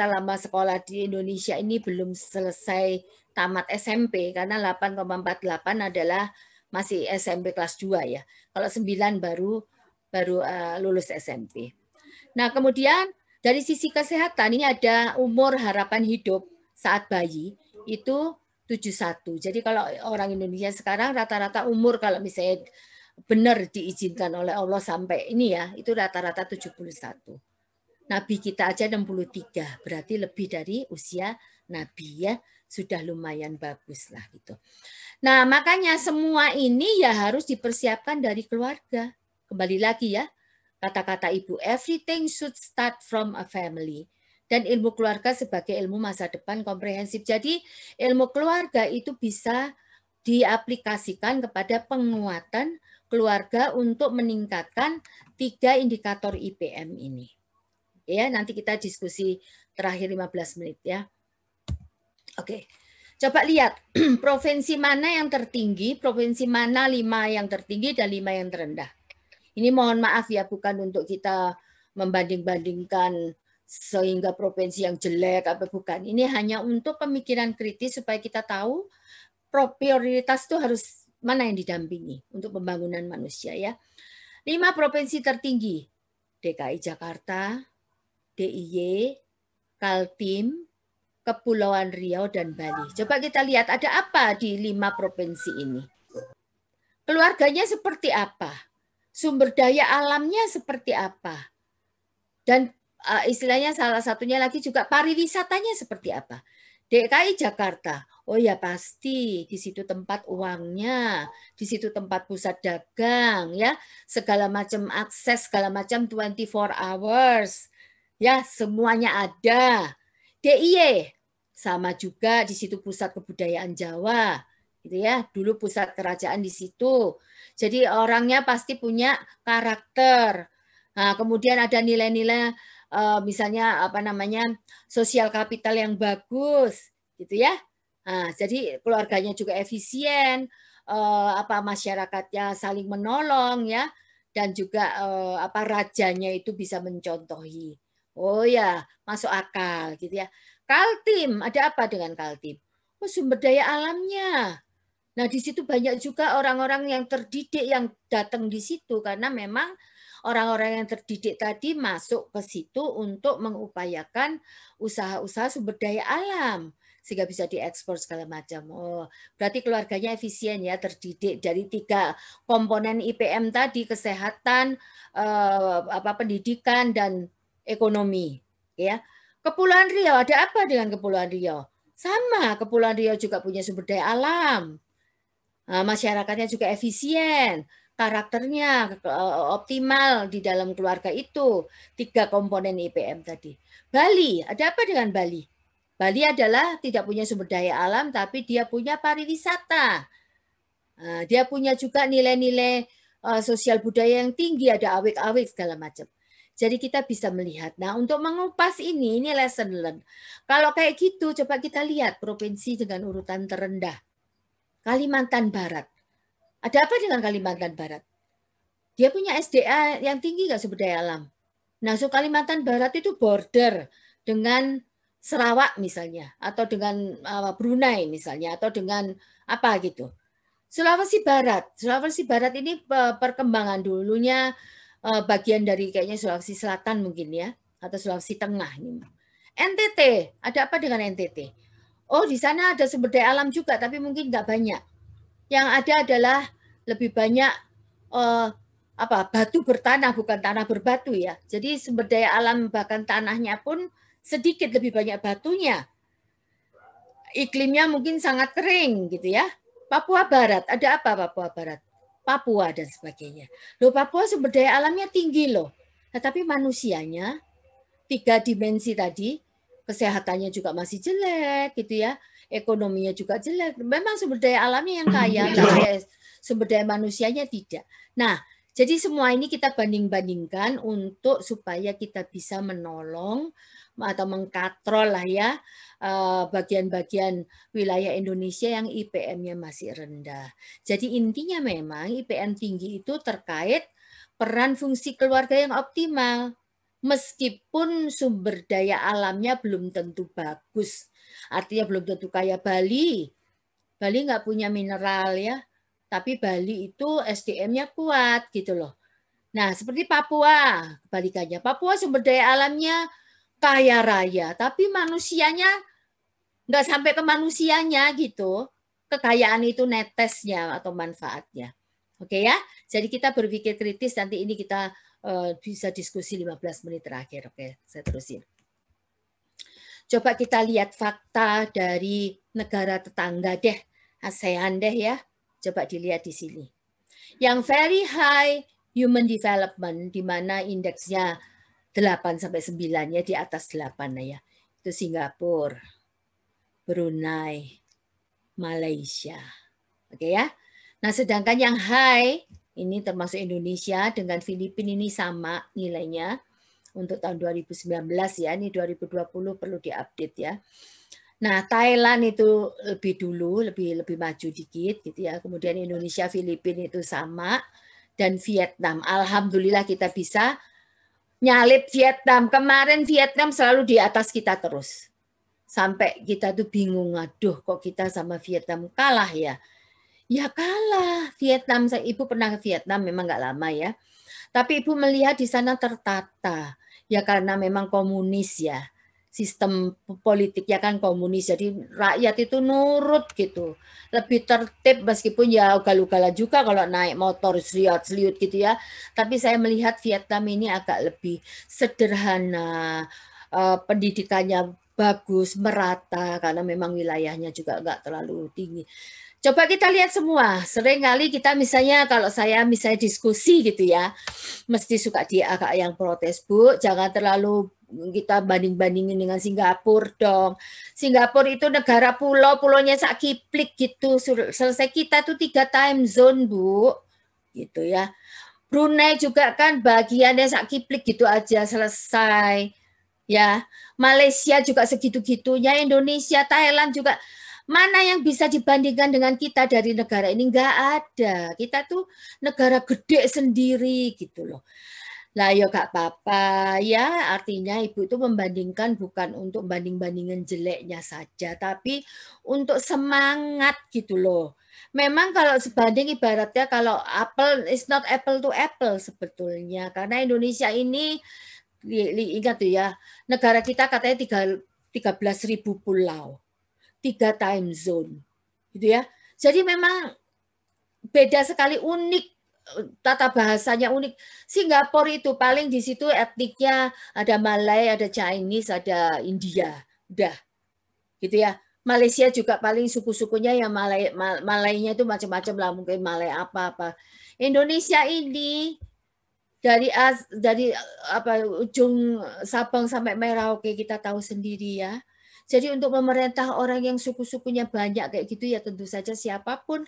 lama sekolah di Indonesia ini belum selesai tamat SMP karena 8,48 adalah masih SMP kelas 2 ya. Kalau 9 baru lulus SMP. Nah, kemudian dari sisi kesehatan ini ada umur harapan hidup saat bayi itu 71. Jadi kalau orang Indonesia sekarang rata-rata umur kalau misalnya benar diizinkan oleh Allah sampai ini ya, itu rata-rata 71. Nabi kita aja 63, berarti lebih dari usia Nabi ya, sudah lumayan bagus lah gitu. Nah, makanya semua ini ya harus dipersiapkan dari keluarga. Kembali lagi ya, kata-kata Ibu, everything should start from a family. Dan ilmu keluarga sebagai ilmu masa depan komprehensif. Jadi ilmu keluarga itu bisa diaplikasikan kepada penguatan keluarga untuk meningkatkan 3 indikator IPM ini. Ya, nanti kita diskusi terakhir 15 menit ya. Oke, coba lihat provinsi mana yang tertinggi, provinsi mana 5 yang tertinggi dan 5 yang terendah. Ini mohon maaf ya, bukan untuk kita membanding-bandingkan sehingga provinsi yang jelek apa bukan. Ini hanya untuk pemikiran kritis supaya kita tahu prioritas itu harus mana yang didampingi untuk pembangunan manusia ya. 5 provinsi tertinggi, DKI Jakarta, DIY, Kaltim, Kepulauan Riau, dan Bali. Coba kita lihat ada apa di 5 provinsi ini. Keluarganya seperti apa? Sumber daya alamnya seperti apa? Dan istilahnya salah satunya lagi juga pariwisatanya seperti apa? DKI Jakarta, oh ya pasti di situ tempat uangnya, di situ tempat pusat dagang, ya segala macam akses, segala macam 24 hours, ya semuanya ada. DIY sama juga di situ pusat kebudayaan Jawa, gitu ya. Dulu pusat kerajaan di situ. Jadi orangnya pasti punya karakter. Nah, kemudian ada nilai-nilai misalnya apa namanya sosial kapital yang bagus, gitu ya. Nah, jadi keluarganya juga efisien, apa masyarakatnya saling menolong ya, dan juga apa rajanya itu bisa mencontohi. Oh ya, masuk akal gitu ya. Kaltim, ada apa dengan Kaltim? Oh, sumber daya alamnya. Nah, di situ banyak juga orang-orang yang terdidik yang datang di situ karena memang orang-orang yang terdidik tadi masuk ke situ untuk mengupayakan usaha-usaha sumber daya alam sehingga bisa diekspor segala macam. Oh, berarti keluarganya efisien ya, terdidik dari 3 komponen IPM tadi, kesehatan, apa pendidikan dan ekonomi, ya. Kepulauan Riau, ada apa dengan Kepulauan Riau? Sama, Kepulauan Riau juga punya sumber daya alam. Masyarakatnya juga efisien, karakternya optimal di dalam keluarga itu. 3 komponen IPM tadi. Bali, ada apa dengan Bali? Bali adalah tidak punya sumber daya alam, tapi dia punya pariwisata. Dia punya juga nilai-nilai sosial budaya yang tinggi, ada awik-awik segala macam. Jadi kita bisa melihat. Nah, untuk mengupas ini lesson learn. Kalau kayak gitu, coba kita lihat provinsi dengan urutan terendah. Kalimantan Barat. Ada apa dengan Kalimantan Barat? Dia punya SDA yang tinggi nggak sumber daya alam? Nah, so Kalimantan Barat itu border dengan Sarawak misalnya, atau dengan Brunei misalnya, atau dengan apa gitu. Sulawesi Barat ini perkembangan dulunya bagian dari kayaknya Sulawesi Selatan mungkin ya, atau Sulawesi Tengah ini. NTT, ada apa dengan NTT? Oh, di sana ada sumber daya alam juga, tapi mungkin nggak banyak. Yang ada adalah lebih banyak apa batu bertanah, bukan tanah berbatu ya. Jadi sumber daya alam bahkan tanahnya pun sedikit, lebih banyak batunya. Iklimnya mungkin sangat kering gitu ya. Papua Barat, ada apa Papua Barat? Papua dan sebagainya. Loh, Papua sumber daya alamnya tinggi loh. Nah, tapi manusianya 3 dimensi tadi, kesehatannya juga masih jelek gitu ya. Ekonominya juga jelek. Memang sumber daya alamnya yang kaya, tapi sumber daya manusianya tidak. Nah, jadi semua ini kita banding-bandingkan untuk supaya kita bisa menolong atau mengkatrol lah ya bagian-bagian wilayah Indonesia yang IPM-nya masih rendah. Jadi intinya memang IPM tinggi itu terkait peran fungsi keluarga yang optimal. Meskipun sumber daya alamnya belum tentu bagus. Artinya belum tentu kayak Bali. Bali nggak punya mineral ya. Tapi Bali itu SDM-nya kuat gitu loh. Nah, seperti Papua, kebalikannya. Papua sumber daya alamnya kaya raya, tapi manusianya nggak sampai ke manusianya gitu. Kekayaan itu netesnya atau manfaatnya. Oke ya, jadi kita berpikir kritis, nanti ini kita bisa diskusi 15 menit terakhir. Oke, saya terusin. Coba kita lihat fakta dari negara tetangga deh, ASEAN deh ya. Coba dilihat di sini. Yang very high human development, di mana indeksnya 8 sampai 9 ya, di atas 8 ya. Itu Singapura, Brunei, Malaysia. Oke ya. Nah, sedangkan yang high ini termasuk Indonesia dengan Filipina ini sama nilainya untuk tahun 2019 ya. Ini 2020 perlu diupdate ya. Nah, Thailand itu lebih dulu, lebih maju dikit gitu ya. Kemudian Indonesia, Filipina itu sama, dan Vietnam. Alhamdulillah kita bisa nyalip Vietnam. Kemarin Vietnam selalu di atas kita terus. Sampai kita tuh bingung, aduh kok kita sama Vietnam kalah ya. Ya kalah. Vietnam, Ibu pernah ke Vietnam, memang nggak lama ya. Tapi Ibu melihat di sana tertata. Ya karena memang komunis ya. Sistem politiknya kan komunis. Jadi rakyat itu nurut gitu. Lebih tertib meskipun ya ugal-ugalan juga kalau naik motor seliut-seliut gitu ya. Tapi saya melihat Vietnam ini agak lebih sederhana. Pendidikannya bagus, merata karena memang wilayahnya juga nggak terlalu tinggi. Coba kita lihat semua. Sering kali kita misalnya kalau saya misalnya diskusi gitu ya, mesti suka dia agak yang protes, Bu, jangan terlalu kita banding-bandingin dengan Singapura dong. Singapura itu negara pulau, pulaunya sak kiplik gitu. Selesai kita tuh 3 time zone, Bu. Gitu ya. Brunei juga kan bagiannya sak kiplik gitu aja selesai. Ya, Malaysia juga segitu-gitunya, Indonesia, Thailand juga. Mana yang bisa dibandingkan dengan kita dari negara ini? Nggak ada. Kita tuh negara gede sendiri gitu loh. Lah ya gak apa-apa ya, artinya Ibu itu membandingkan bukan untuk banding-bandingin jeleknya saja, tapi untuk semangat gitu loh. Memang kalau sebanding ibaratnya kalau apple is not apple to apple sebetulnya, karena Indonesia ini ingat tuh ya, negara kita katanya 13.000 pulau, 3 time zone, gitu ya. Jadi memang beda sekali, unik, tata bahasanya unik. Singapura itu paling di situ etniknya ada Malay, ada Chinese, ada India, udah gitu ya. Malaysia juga paling suku-sukunya yang Malaynya itu macam-macam lah, mungkin Malay apa-apa. Indonesia ini dari apa ujung Sabang sampai Merauke kita tahu sendiri ya. Jadi untuk memerintah orang yang suku-sukunya banyak kayak gitu ya tentu saja siapapun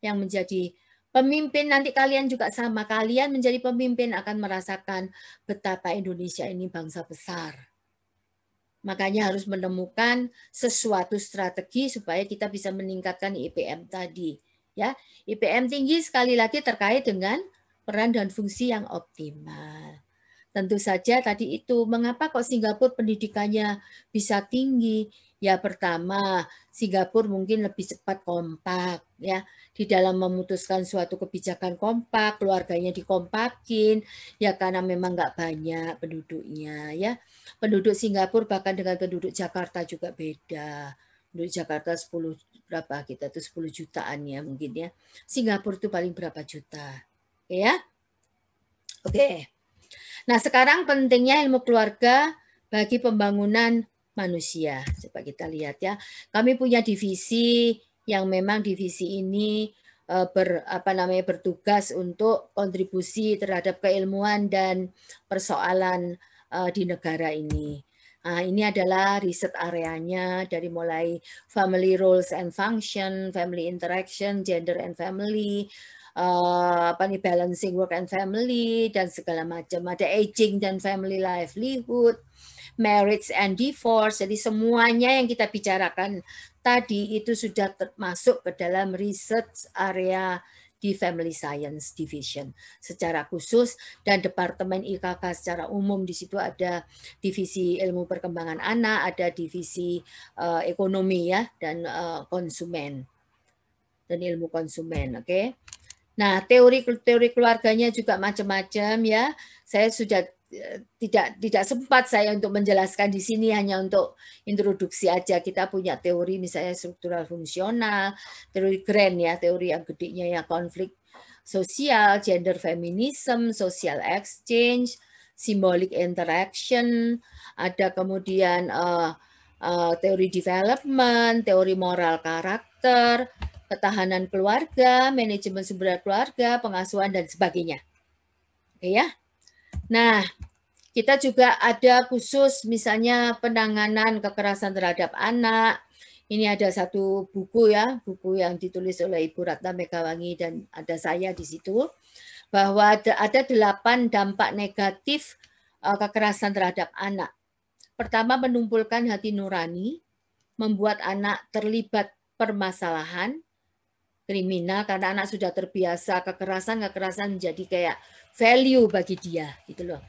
yang menjadi pemimpin nanti kalian juga sama. Kalian menjadi pemimpin akan merasakan betapa Indonesia ini bangsa besar. Makanya harus menemukan sesuatu strategi supaya kita bisa meningkatkan IPM tadi. Ya, IPM tinggi sekali lagi terkait dengan peran dan fungsi yang optimal. Tentu saja tadi itu, mengapa kok Singapura pendidikannya bisa tinggi? Ya pertama, Singapura mungkin lebih cepat kompak ya. Di dalam memutuskan suatu kebijakan kompak, keluarganya dikompakin, ya karena memang nggak banyak penduduknya ya. Penduduk Singapura bahkan dengan penduduk Jakarta juga beda. Penduduk Jakarta 10 berapa kita tuh 10 jutaan ya mungkin ya. Singapura itu paling berapa juta. Ya. Oke. Nah, sekarang pentingnya ilmu keluarga bagi pembangunan manusia. Coba kita lihat ya. Kami punya divisi yang memang divisi ini bertugas untuk kontribusi terhadap keilmuan dan persoalan di negara ini. Nah, ini adalah riset areanya dari mulai family roles and function, family interaction, gender and family, balancing work and family dan segala macam. Ada aging dan family livelihood, marriage and divorce. Jadi semuanya yang kita bicarakan tadi itu sudah termasuk ke dalam research area di Family Science Division secara khusus, dan Departemen IKK secara umum. Di situ ada divisi ilmu perkembangan anak, ada divisi ekonomi ya, dan konsumen dan ilmu konsumen. Oke. Nah, teori keluarganya juga macam-macam ya. Saya sudah tidak sempat saya untuk menjelaskan di sini, hanya untuk introduksi aja. Kita punya teori misalnya struktural fungsional, teori grand ya, teori yang gedenya ya, konflik sosial, gender feminism, social exchange, symbolic interaction, ada kemudian teori development, teori moral karakter, ketahanan keluarga, manajemen sumber daya keluarga, pengasuhan dan sebagainya. Oke ya. Nah, kita juga ada khusus misalnya penanganan kekerasan terhadap anak. Ini ada satu buku ya, buku yang ditulis oleh Ibu Ratna Megawangi dan ada saya di situ, bahwa ada 8 dampak negatif kekerasan terhadap anak. Pertama, menumpulkan hati nurani, membuat anak terlibat permasalahan kriminal karena anak sudah terbiasa kekerasan menjadi kayak value bagi dia gitu loh.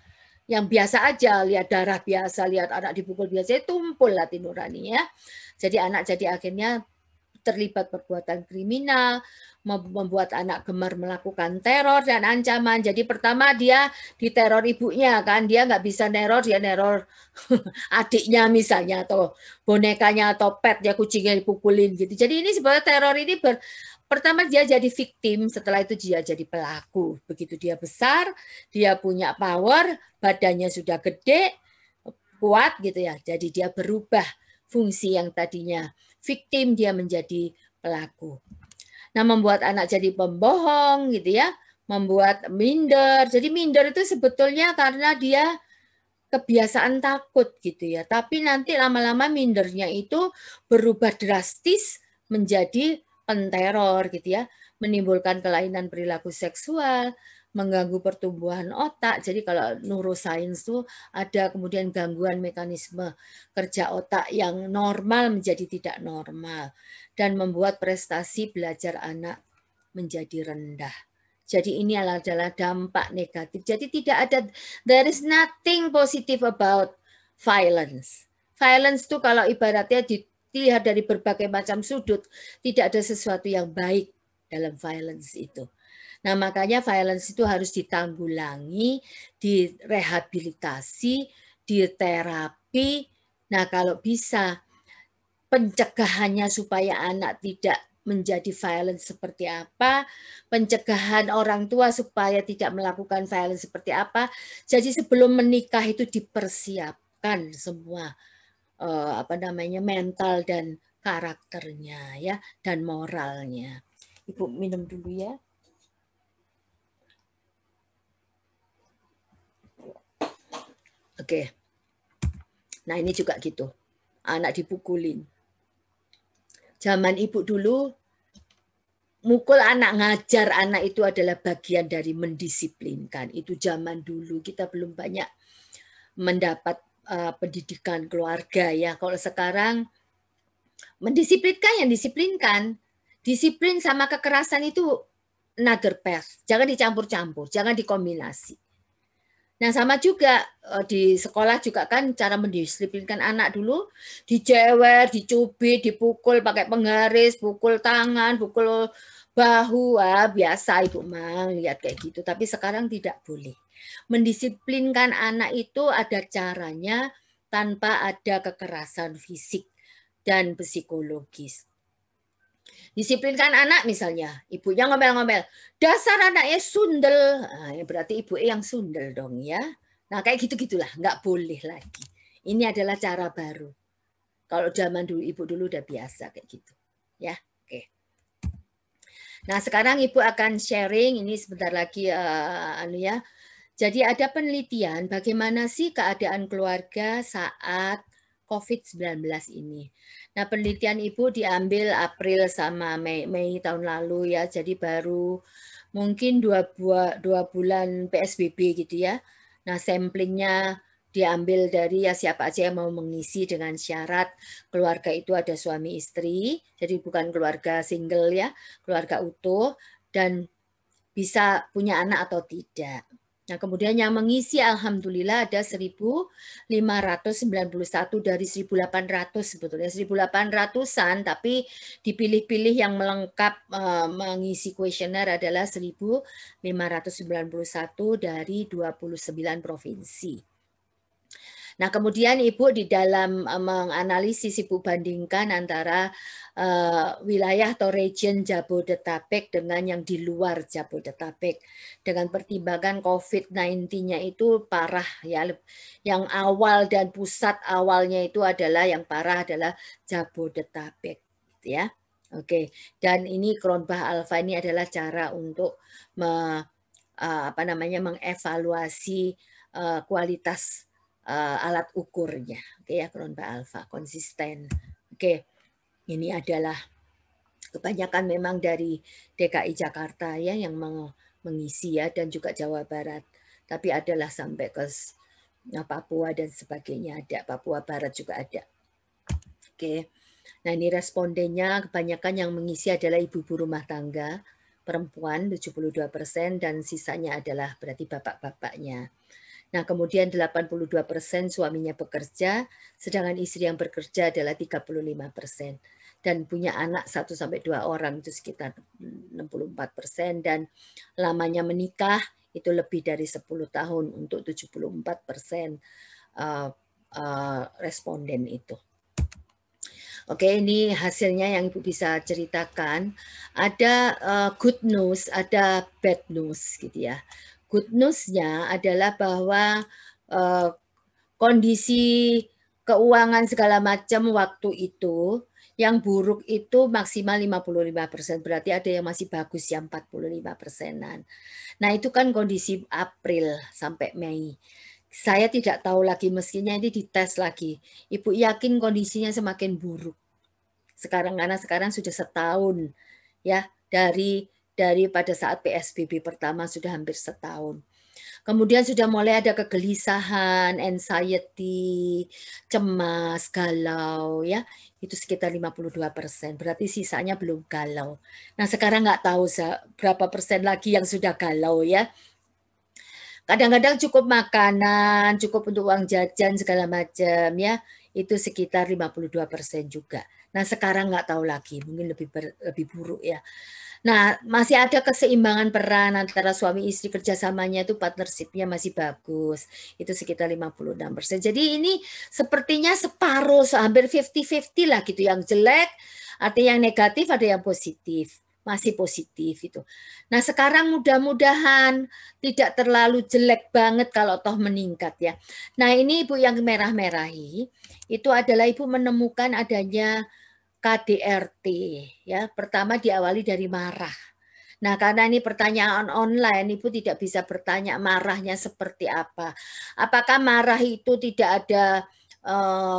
Yang biasa aja lihat darah biasa, lihat anak dipukul biasa, tumpul hati nurani ya. Jadi anak jadi akhirnya terlibat perbuatan kriminal, membuat anak gemar melakukan teror dan ancaman. Jadi pertama dia diteror ibunya kan, dia nggak bisa neror, dia neror adiknya misalnya atau bonekanya atau petnya kucingnya dipukulin gitu. Jadi ini sebenarnya teror ini pertama dia jadi victim, setelah itu dia jadi pelaku. Begitu dia besar, dia punya power, badannya sudah gede, kuat gitu ya. Jadi dia berubah fungsi yang tadinya victim dia menjadi pelaku. Nah, membuat anak jadi pembohong gitu ya, membuat minder. Jadi minder itu sebetulnya karena dia kebiasaan takut gitu ya. Tapi nanti lama-lama mindernya itu berubah drastis menjadi penteror gitu ya, menimbulkan kelainan perilaku seksual, mengganggu pertumbuhan otak. Jadi kalau neuroscience itu ada kemudian gangguan mekanisme kerja otak yang normal menjadi tidak normal dan membuat prestasi belajar anak menjadi rendah. Jadi ini adalah dampak negatif. Jadi tidak ada, there is nothing positive about violence. Violence itu kalau ibaratnya dilihat dari berbagai macam sudut, tidak ada sesuatu yang baik dalam violence itu. Nah makanya violence itu harus ditanggulangi, direhabilitasi, diterapi. Nah kalau bisa pencegahannya supaya anak tidak menjadi violence seperti apa, pencegahan orang tua supaya tidak melakukan violence seperti apa. Jadi sebelum menikah itu dipersiapkan semua mental dan karakternya ya dan moralnya. Ibu minum dulu ya. Oke. Nah ini juga gitu. Anak dipukulin. Zaman ibu dulu mukul anak, ngajar anak itu adalah bagian dari mendisiplinkan. Itu zaman dulu kita belum banyak mendapat pendidikan keluarga ya. Kalau sekarang mendisiplinkan yang disiplinkan. Disiplin sama kekerasan itu another path. Jangan dicampur-campur, jangan dikombinasi. Nah sama juga di sekolah juga kan cara mendisiplinkan anak dulu dijewer, dicubit, dipukul pakai penggaris, pukul tangan, pukul bahu, biasa Ibu Mang lihat kayak gitu. Tapi sekarang tidak boleh. Mendisiplinkan anak itu ada caranya tanpa ada kekerasan fisik dan psikologis. Disiplinkan anak misalnya, ibunya ngomel-ngomel, dasar anaknya sundel, nah, berarti ibu yang sundel dong ya. Nah kayak gitu-gitulah, nggak boleh lagi. Ini adalah cara baru. Kalau zaman dulu, ibu dulu udah biasa kayak gitu. Ya, oke. Nah sekarang ibu akan sharing, ini sebentar lagi Jadi ada penelitian bagaimana sih keadaan keluarga saat COVID-19 ini. Nah, penelitian Ibu diambil April sama Mei tahun lalu ya, jadi baru mungkin dua bulan PSBB gitu ya. Nah, samplingnya diambil dari ya siapa aja yang mau mengisi dengan syarat keluarga itu ada suami istri, jadi bukan keluarga single ya, keluarga utuh, dan bisa punya anak atau tidak. Nah, kemudian yang mengisi alhamdulillah ada 1.591 dari 1.800 sebetulnya 1.800-an, tapi dipilih-pilih yang melengkap mengisi kuesioner adalah 1.591 dari 29 provinsi. Nah, kemudian Ibu di dalam menganalisis Ibu bandingkan antara wilayah atau region Jabodetabek dengan yang di luar Jabodetabek dengan pertimbangan COVID-19-nya itu parah ya. Yang awal dan pusat awalnya itu adalah yang parah adalah Jabodetabek gitu ya. Oke, dan ini Cronbach Alpha ini adalah cara untuk mengevaluasi kualitas alat ukurnya, oke ya, Cronbach Alpha konsisten. Oke, ini adalah kebanyakan memang dari DKI Jakarta ya yang mengisi ya dan juga Jawa Barat, tapi adalah sampai ke Papua dan sebagainya ada, Papua Barat juga ada. Oke. Nah, ini respondennya kebanyakan yang mengisi adalah ibu-ibu rumah tangga, perempuan 72% dan sisanya adalah berarti bapak-bapaknya. Nah, kemudian 82% suaminya bekerja, sedangkan istri yang bekerja adalah 35%. Dan punya anak 1-2 orang itu sekitar 64%, dan lamanya menikah itu lebih dari 10 tahun untuk 74% responden itu. Oke, ini hasilnya yang Ibu bisa ceritakan. Ada good news, ada bad news gitu ya. Good news-nya adalah bahwa kondisi keuangan segala macam waktu itu, yang buruk itu maksimal 55%, berarti ada yang masih bagus yang 45%-an. Nah, itu kan kondisi April sampai Mei. Saya tidak tahu lagi, mestinya ini dites lagi. Ibu yakin kondisinya semakin buruk sekarang, karena sekarang sudah setahun ya dari pada saat PSBB pertama, sudah hampir setahun. Kemudian sudah mulai ada kegelisahan, anxiety, cemas, galau ya. Itu sekitar 52%. Berarti sisanya belum galau. Nah, sekarang nggak tahu berapa persen lagi yang sudah galau ya. Kadang-kadang cukup makanan, cukup untuk uang jajan segala macam ya. Itu sekitar 52% juga. Nah, sekarang nggak tahu lagi, mungkin lebih buruk ya. Nah, masih ada keseimbangan peran antara suami istri, kerjasamanya itu partnership-nya masih bagus. Itu sekitar 56%. Jadi ini sepertinya separuh, hampir 50-50 lah gitu. Yang jelek, artinya yang negatif, ada yang positif. Masih positif itu. Nah, sekarang mudah-mudahan tidak terlalu jelek banget kalau toh meningkat ya. Nah, ini Ibu yang merah-merahi, itu adalah Ibu menemukan adanya KDRT ya. Pertama diawali dari marah. Nah, karena ini pertanyaan online, Ibu tidak bisa bertanya marahnya seperti apa. Apakah marah itu tidak ada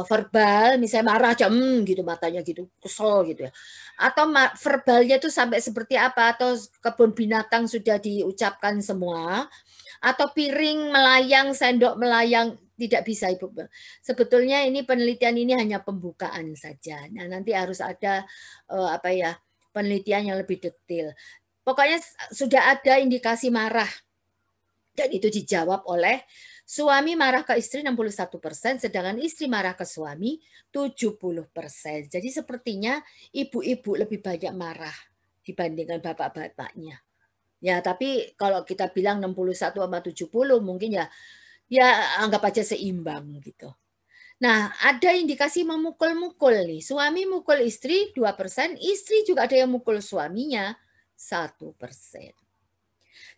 verbal, misalnya marah aja gitu matanya gitu, kesel gitu ya. Atau verbalnya itu sampai seperti apa, atau kebun binatang sudah diucapkan semua, atau piring melayang, sendok melayang, tidak bisa Ibu. Sebetulnya ini penelitian ini hanya pembukaan saja. Nah, nanti harus ada penelitian yang lebih detail. Pokoknya sudah ada indikasi marah. Dan itu dijawab oleh suami marah ke istri 61%, sedangkan istri marah ke suami 70%. Jadi sepertinya ibu-ibu lebih banyak marah dibandingkan bapak-bapaknya. Ya, tapi kalau kita bilang 61 sama 70 mungkin ya anggap aja seimbang gitu. Nah, ada indikasi memukul-mukul nih. Suami mukul istri 2%, istri juga ada yang mukul suaminya 1%.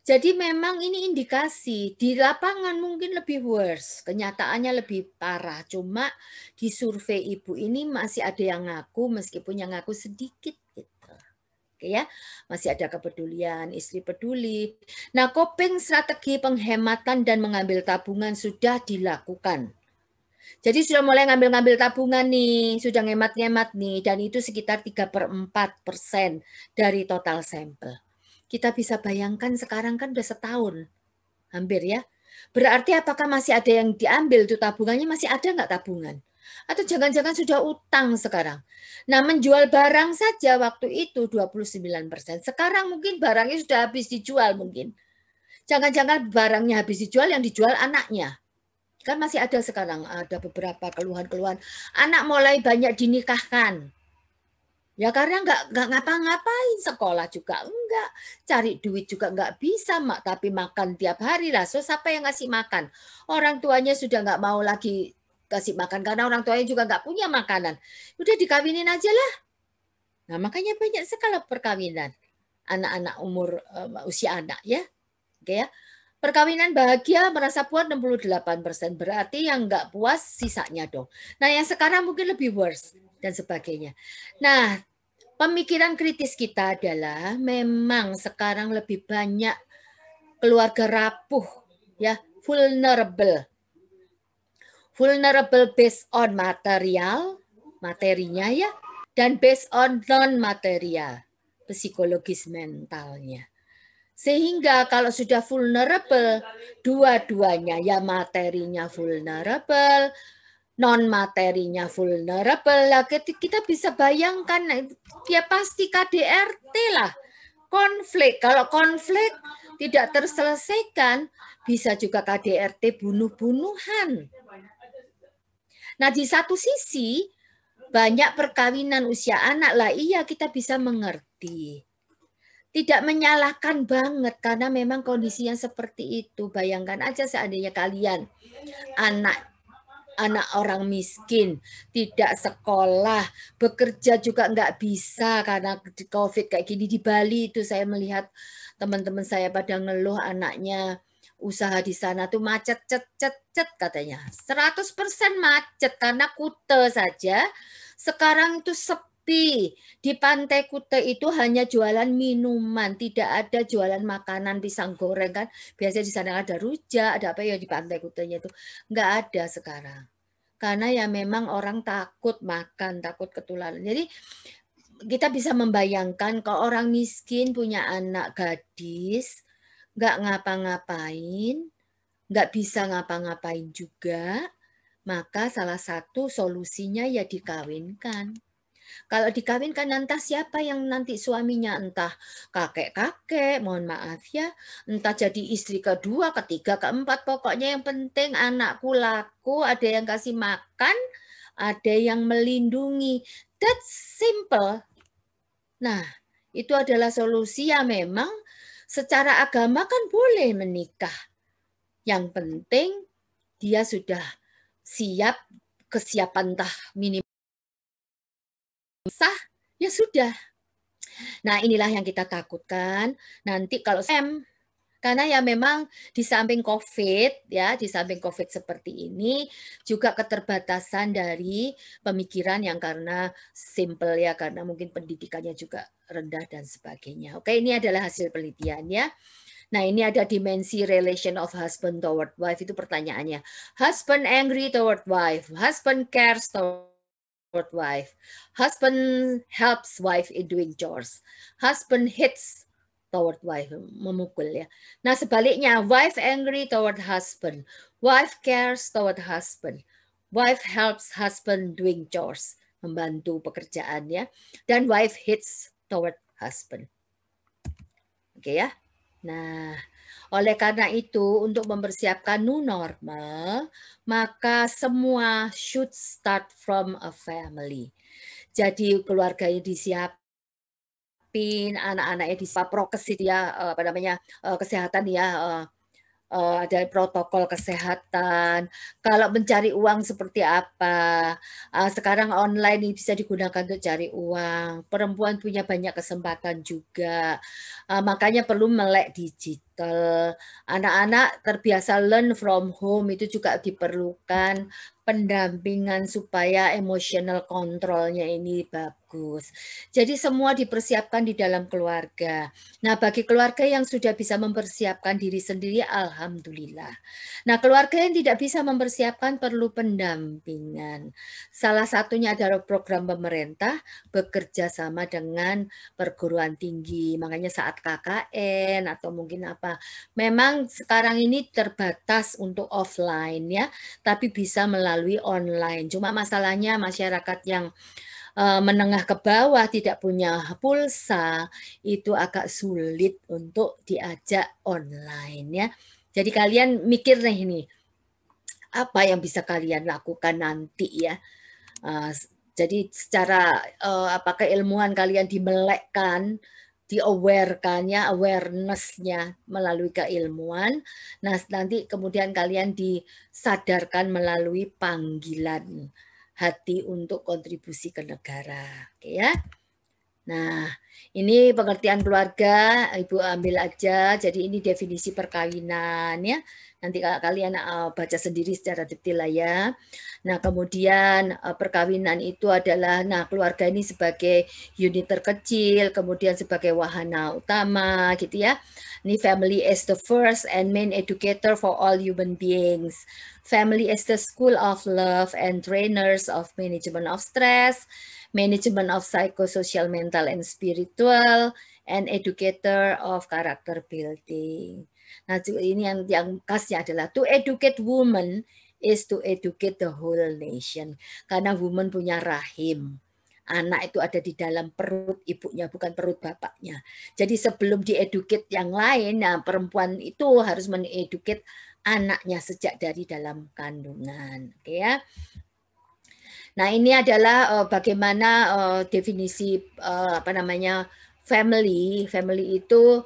Jadi memang ini indikasi, di lapangan mungkin lebih worse, kenyataannya lebih parah. Cuma di survei Ibu ini masih ada yang ngaku, meskipun yang ngaku sedikit gitu. Oke ya, masih ada kepedulian, istri peduli. Nah, coping strategi penghematan dan mengambil tabungan sudah dilakukan. Jadi sudah mulai ngambil-ngambil tabungan nih, sudah ngemat-ngemat nih, dan itu sekitar 3/4% dari total sampel. Kita bisa bayangkan sekarang kan udah setahun, hampir ya. Berarti apakah masih ada yang diambil tuh tabungannya, masih ada nggak tabungan? Atau jangan-jangan sudah utang sekarang. Nah, menjual barang saja waktu itu 29%. Sekarang mungkin barangnya sudah habis dijual mungkin. Jangan-jangan barangnya habis dijual, yang dijual anaknya. Kan masih ada sekarang, ada beberapa keluhan-keluhan. Anak mulai banyak dinikahkan. Ya karena nggak ngapa-ngapain, sekolah juga enggak, cari duit juga nggak bisa, Mak, tapi makan tiap hari lah. So siapa yang ngasih makan? Orang tuanya sudah nggak mau lagi kasih makan karena orang tuanya juga nggak punya makanan. Udah dikawinin aja lah. Nah, makanya banyak sekali perkawinan. Anak-anak umur usia anak ya. Oke ya. Perkawinan bahagia merasa puas 68%. Berarti yang nggak puas sisanya dong. Nah, yang sekarang mungkin lebih worse dan sebagainya. Nah, pemikiran kritis kita adalah memang sekarang lebih banyak keluarga rapuh ya, vulnerable. Vulnerable based on materinya ya, dan based on non material, psikologis mentalnya. Sehingga kalau sudah vulnerable, dua-duanya ya materinya vulnerable, non materinya vulnerable lah, kita bisa bayangkan dia pasti KDRT lah, konflik. Kalau konflik tidak terselesaikan bisa juga KDRT bunuh-bunuhan. Nah, di satu sisi banyak perkawinan usia anak lah, iya kita bisa mengerti. Tidak menyalahkan banget karena memang kondisinya seperti itu. Bayangkan aja seandainya kalian anak orang miskin, tidak sekolah, bekerja juga nggak bisa karena COVID kayak gini. Di Bali itu saya melihat teman-teman saya pada ngeluh anaknya usaha di sana tuh macet cet katanya. 100% macet karena Kute saja. Sekarang itu sepi. Di Pantai Kute itu hanya jualan minuman, tidak ada jualan makanan, pisang goreng kan. Biasanya di sana ada rujak, ada apa ya di Pantai Kutenya itu. Nggak ada sekarang. Karena ya memang orang takut makan, takut ketularan. Jadi kita bisa membayangkan kalau orang miskin punya anak gadis, nggak ngapa-ngapain, nggak bisa ngapa-ngapain juga, maka salah satu solusinya ya dikawinkan. Kalau dikawinkan entah siapa yang nanti suaminya, entah kakek-kakek, mohon maaf ya, entah jadi istri kedua, ketiga, keempat, pokoknya yang penting anakku laku, ada yang kasih makan, ada yang melindungi. That's simple. Nah, itu adalah solusi yang memang secara agama kan boleh menikah. Yang penting dia sudah siap, kesiapan tah minimal sah, ya sudah. Nah, inilah yang kita takutkan. Nanti kalau karena ya memang di samping COVID ya, di samping COVID seperti ini juga keterbatasan dari pemikiran yang karena simple ya, karena mungkin pendidikannya juga rendah dan sebagainya. Oke, ini adalah hasil penelitian ya. Nah, ini ada dimensi relation of husband toward wife, itu pertanyaannya. Husband angry toward wife, husband cares toward wife, husband helps wife in doing chores, husband hits toward wife, memukul ya. Nah, sebaliknya, wife angry toward husband, wife cares toward husband, wife helps husband doing chores, membantu pekerjaan ya, dan wife hits toward husband. Oke ya. Nah, oleh karena itu untuk mempersiapkan new normal, maka semua should start from a family. Jadi keluarganya disiapin, anak-anaknya disiapin, prokes itu ya, apa namanya, kesehatan ya, ada protokol kesehatan. Kalau mencari uang seperti apa? Sekarang online bisa digunakan untuk cari uang. Perempuan punya banyak kesempatan juga. Makanya perlu melek digital. Anak-anak terbiasa learn from home itu juga diperlukan pendampingan supaya emotional controlnya ini bagus. Jadi semua dipersiapkan di dalam keluarga. Nah, bagi keluarga yang sudah bisa mempersiapkan diri sendiri, alhamdulillah. Nah, keluarga yang tidak bisa mempersiapkan perlu pendampingan. Salah satunya adalah program pemerintah bekerja sama dengan perguruan tinggi. Makanya saat KKN atau mungkin apa, memang sekarang ini terbatas untuk offline ya, tapi bisa melalui online. Cuma masalahnya masyarakat yang menengah ke bawah tidak punya pulsa, itu agak sulit untuk diajak online ya. Jadi kalian mikir nih ini, apa yang bisa kalian lakukan nanti ya. Jadi secara apa keilmuan kalian dimelekkan, di-aware-kan ya, awareness-nya melalui keilmuan. Nah, nanti kemudian kalian disadarkan melalui panggilan hati untuk kontribusi ke negara. Oke ya. Nah, ini pengertian keluarga, Ibu ambil aja. Jadi ini definisi perkawinan ya. Nanti kalian baca sendiri secara detail lah ya. Nah, kemudian perkawinan itu adalah, nah keluarga ini sebagai unit terkecil, kemudian sebagai wahana utama gitu ya. Ini family is the first and main educator for all human beings. Family is the school of love and trainers of management of stress, management of psychosocial, mental, and spiritual, and educator of character building. Nah, ini yang khasnya adalah to educate women is to educate the whole nation. Karena woman punya rahim. Anak itu ada di dalam perut ibunya, bukan perut bapaknya. Jadi sebelum dieduket yang lain, nah perempuan itu harus meneduket anaknya sejak dari dalam kandungan. Oke ya. Nah, ini adalah bagaimana definisi apa namanya family. Family itu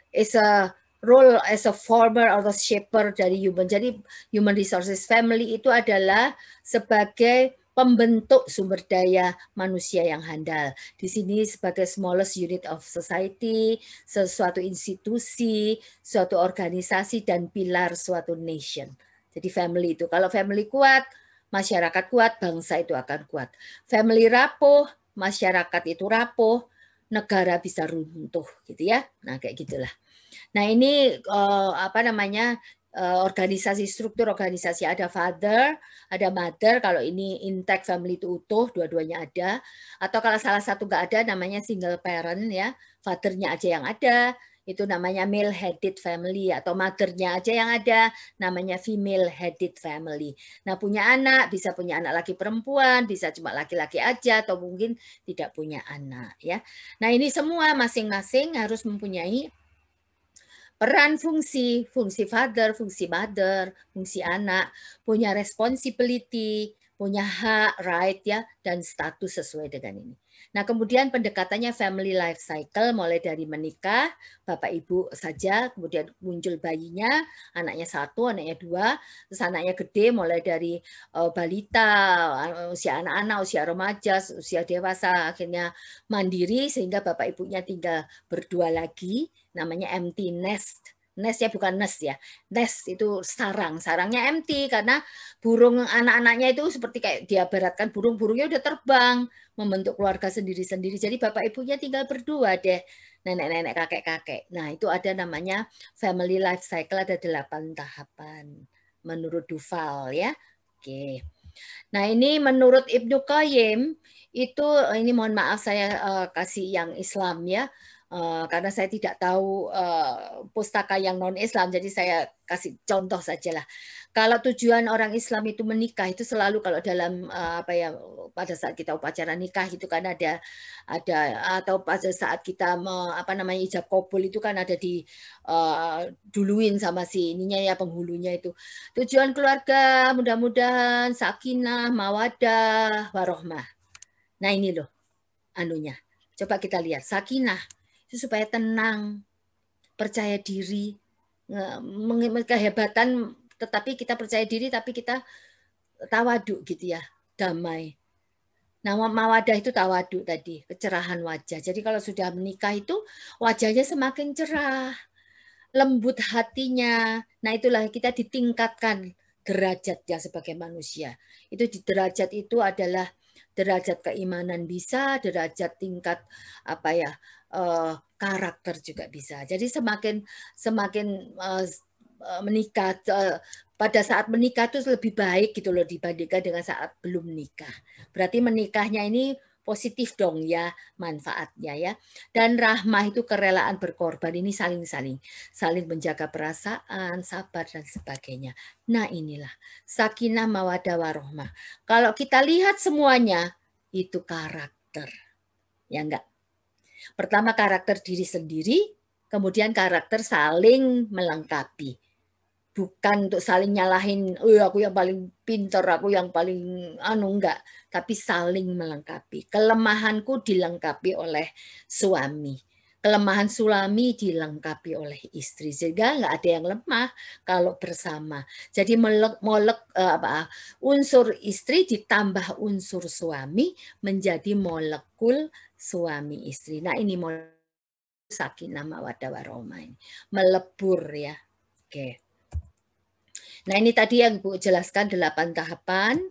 is a role as a former or the shaper dari human. Jadi human resources family itu adalah sebagai pembentuk sumber daya manusia yang handal. Di sini sebagai smallest unit of society, sesuatu institusi, suatu organisasi dan pilar suatu nation. Jadi family itu. Kalau family kuat, masyarakat kuat, bangsa itu akan kuat. Family rapuh, masyarakat itu rapuh, negara bisa runtuh gitu ya. Nah, kayak gitulah. Nah, ini apa namanya? Organisasi, struktur organisasi, ada father, ada mother. Kalau ini intact family itu utuh, dua-duanya ada. Atau kalau salah satu nggak ada, namanya single parent ya, fathernya aja yang ada, itu namanya male headed family, atau mothernya aja yang ada, namanya female headed family. Nah, punya anak, bisa punya anak laki perempuan, bisa cuma laki-laki aja, atau mungkin tidak punya anak ya. Nah, ini semua masing-masing harus mempunyai peran fungsi, fungsi father, fungsi mother, fungsi anak, punya responsibility, punya hak, right ya, dan status sesuai dengan ini. Nah, kemudian pendekatannya family life cycle mulai dari menikah, bapak ibu saja, kemudian muncul bayinya, anaknya satu, anaknya dua, terus anaknya gede mulai dari balita, usia anak-anak, usia remaja, usia dewasa, akhirnya mandiri sehingga bapak ibunya tinggal berdua lagi, namanya empty nest. Nest ya, bukan nest ya. Nest itu sarang. Sarangnya empty karena burung anak-anaknya itu seperti kayak diabaratkan burung-burungnya udah terbang membentuk keluarga sendiri-sendiri. Jadi bapak ibunya tinggal berdua deh. Nenek-nenek, kakek-kakek. Nah, itu ada namanya family life cycle, ada 8 tahapan menurut Duval ya. Oke. Nah, ini menurut Ibnu Qayyim itu, ini mohon maaf saya kasih yang Islam ya, karena saya tidak tahu pustaka yang non Islam, jadi saya kasih contoh sajalah. Kalau tujuan orang Islam itu menikah itu selalu kalau dalam apa ya, pada saat kita upacara nikah itu kan ada atau pada saat kita apa namanya ijab kabul itu kan ada di duluin sama si ininya ya, penghulunya itu. Tujuan keluarga mudah-mudahan sakinah, mawadah, warohmah. Nah, ini loh anunya. Coba kita lihat sakinah itu supaya tenang, percaya diri, kehebatan, tetapi kita percaya diri, tapi kita tawaduk gitu ya, damai. Nah, mawadah itu tawaduk tadi, kecerahan wajah. Jadi kalau sudah menikah itu wajahnya semakin cerah, lembut hatinya. Nah, itulah kita ditingkatkan derajatnya sebagai manusia. Itu di derajat itu adalah derajat keimanan bisa, derajat tingkat apa ya, karakter juga bisa. Jadi semakin menikah, pada saat menikah itu lebih baik gitu loh dibandingkan dengan saat belum menikah. Berarti menikahnya ini positif dong ya manfaatnya ya. Dan rahmah itu kerelaan berkorban, ini saling menjaga perasaan, sabar dan sebagainya. Nah, inilah sakinah mawadah warohmah. Kalau kita lihat semuanya itu karakter. Ya enggak? Pertama karakter diri sendiri, kemudian karakter saling melengkapi. Bukan untuk saling nyalahin, aku yang paling pintar, aku yang paling enggak, tapi saling melengkapi. Kelemahanku dilengkapi oleh suami. Kelemahan suami dilengkapi oleh istri, sehingga nggak ada yang lemah kalau bersama. Jadi unsur istri ditambah unsur suami menjadi molekul suami istri. Nah, ini sakinah mawaddah warohmah ini melebur ya. Oke. Nah, ini tadi yang Ibu jelaskan 8 tahapan.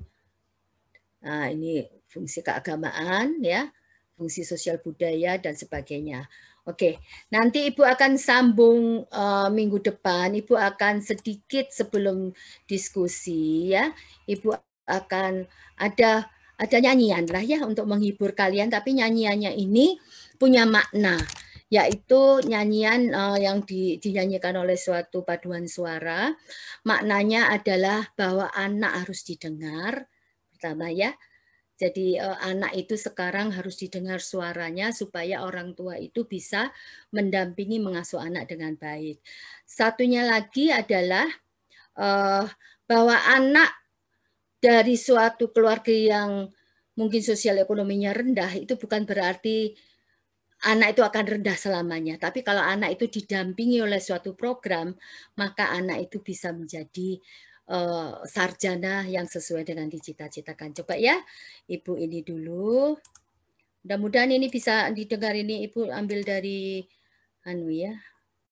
Nah, ini fungsi keagamaan ya, fungsi sosial budaya dan sebagainya. Oke, nanti Ibu akan sambung minggu depan. Ibu akan sedikit sebelum diskusi ya. Ibu akan ada nyanyian lah ya untuk menghibur kalian, tapi nyanyiannya ini punya makna. yaitu nyanyian, yang dinyanyikan oleh suatu paduan suara. Maknanya adalah bahwa anak harus didengar, pertama ya. Jadi, anak itu sekarang harus didengar suaranya supaya orang tua itu bisa mendampingi mengasuh anak dengan baik. Satunya lagi adalah, eee, bahwa anak dari suatu keluarga yang mungkin sosial ekonominya rendah, itu bukan berarti anak itu akan rendah selamanya, tapi kalau anak itu didampingi oleh suatu program, maka anak itu bisa menjadi, sarjana yang sesuai dengan dicita-citakan. Coba ya, Ibu ini dulu, mudah-mudahan ini bisa didengar, ini Ibu ambil dari anu ya.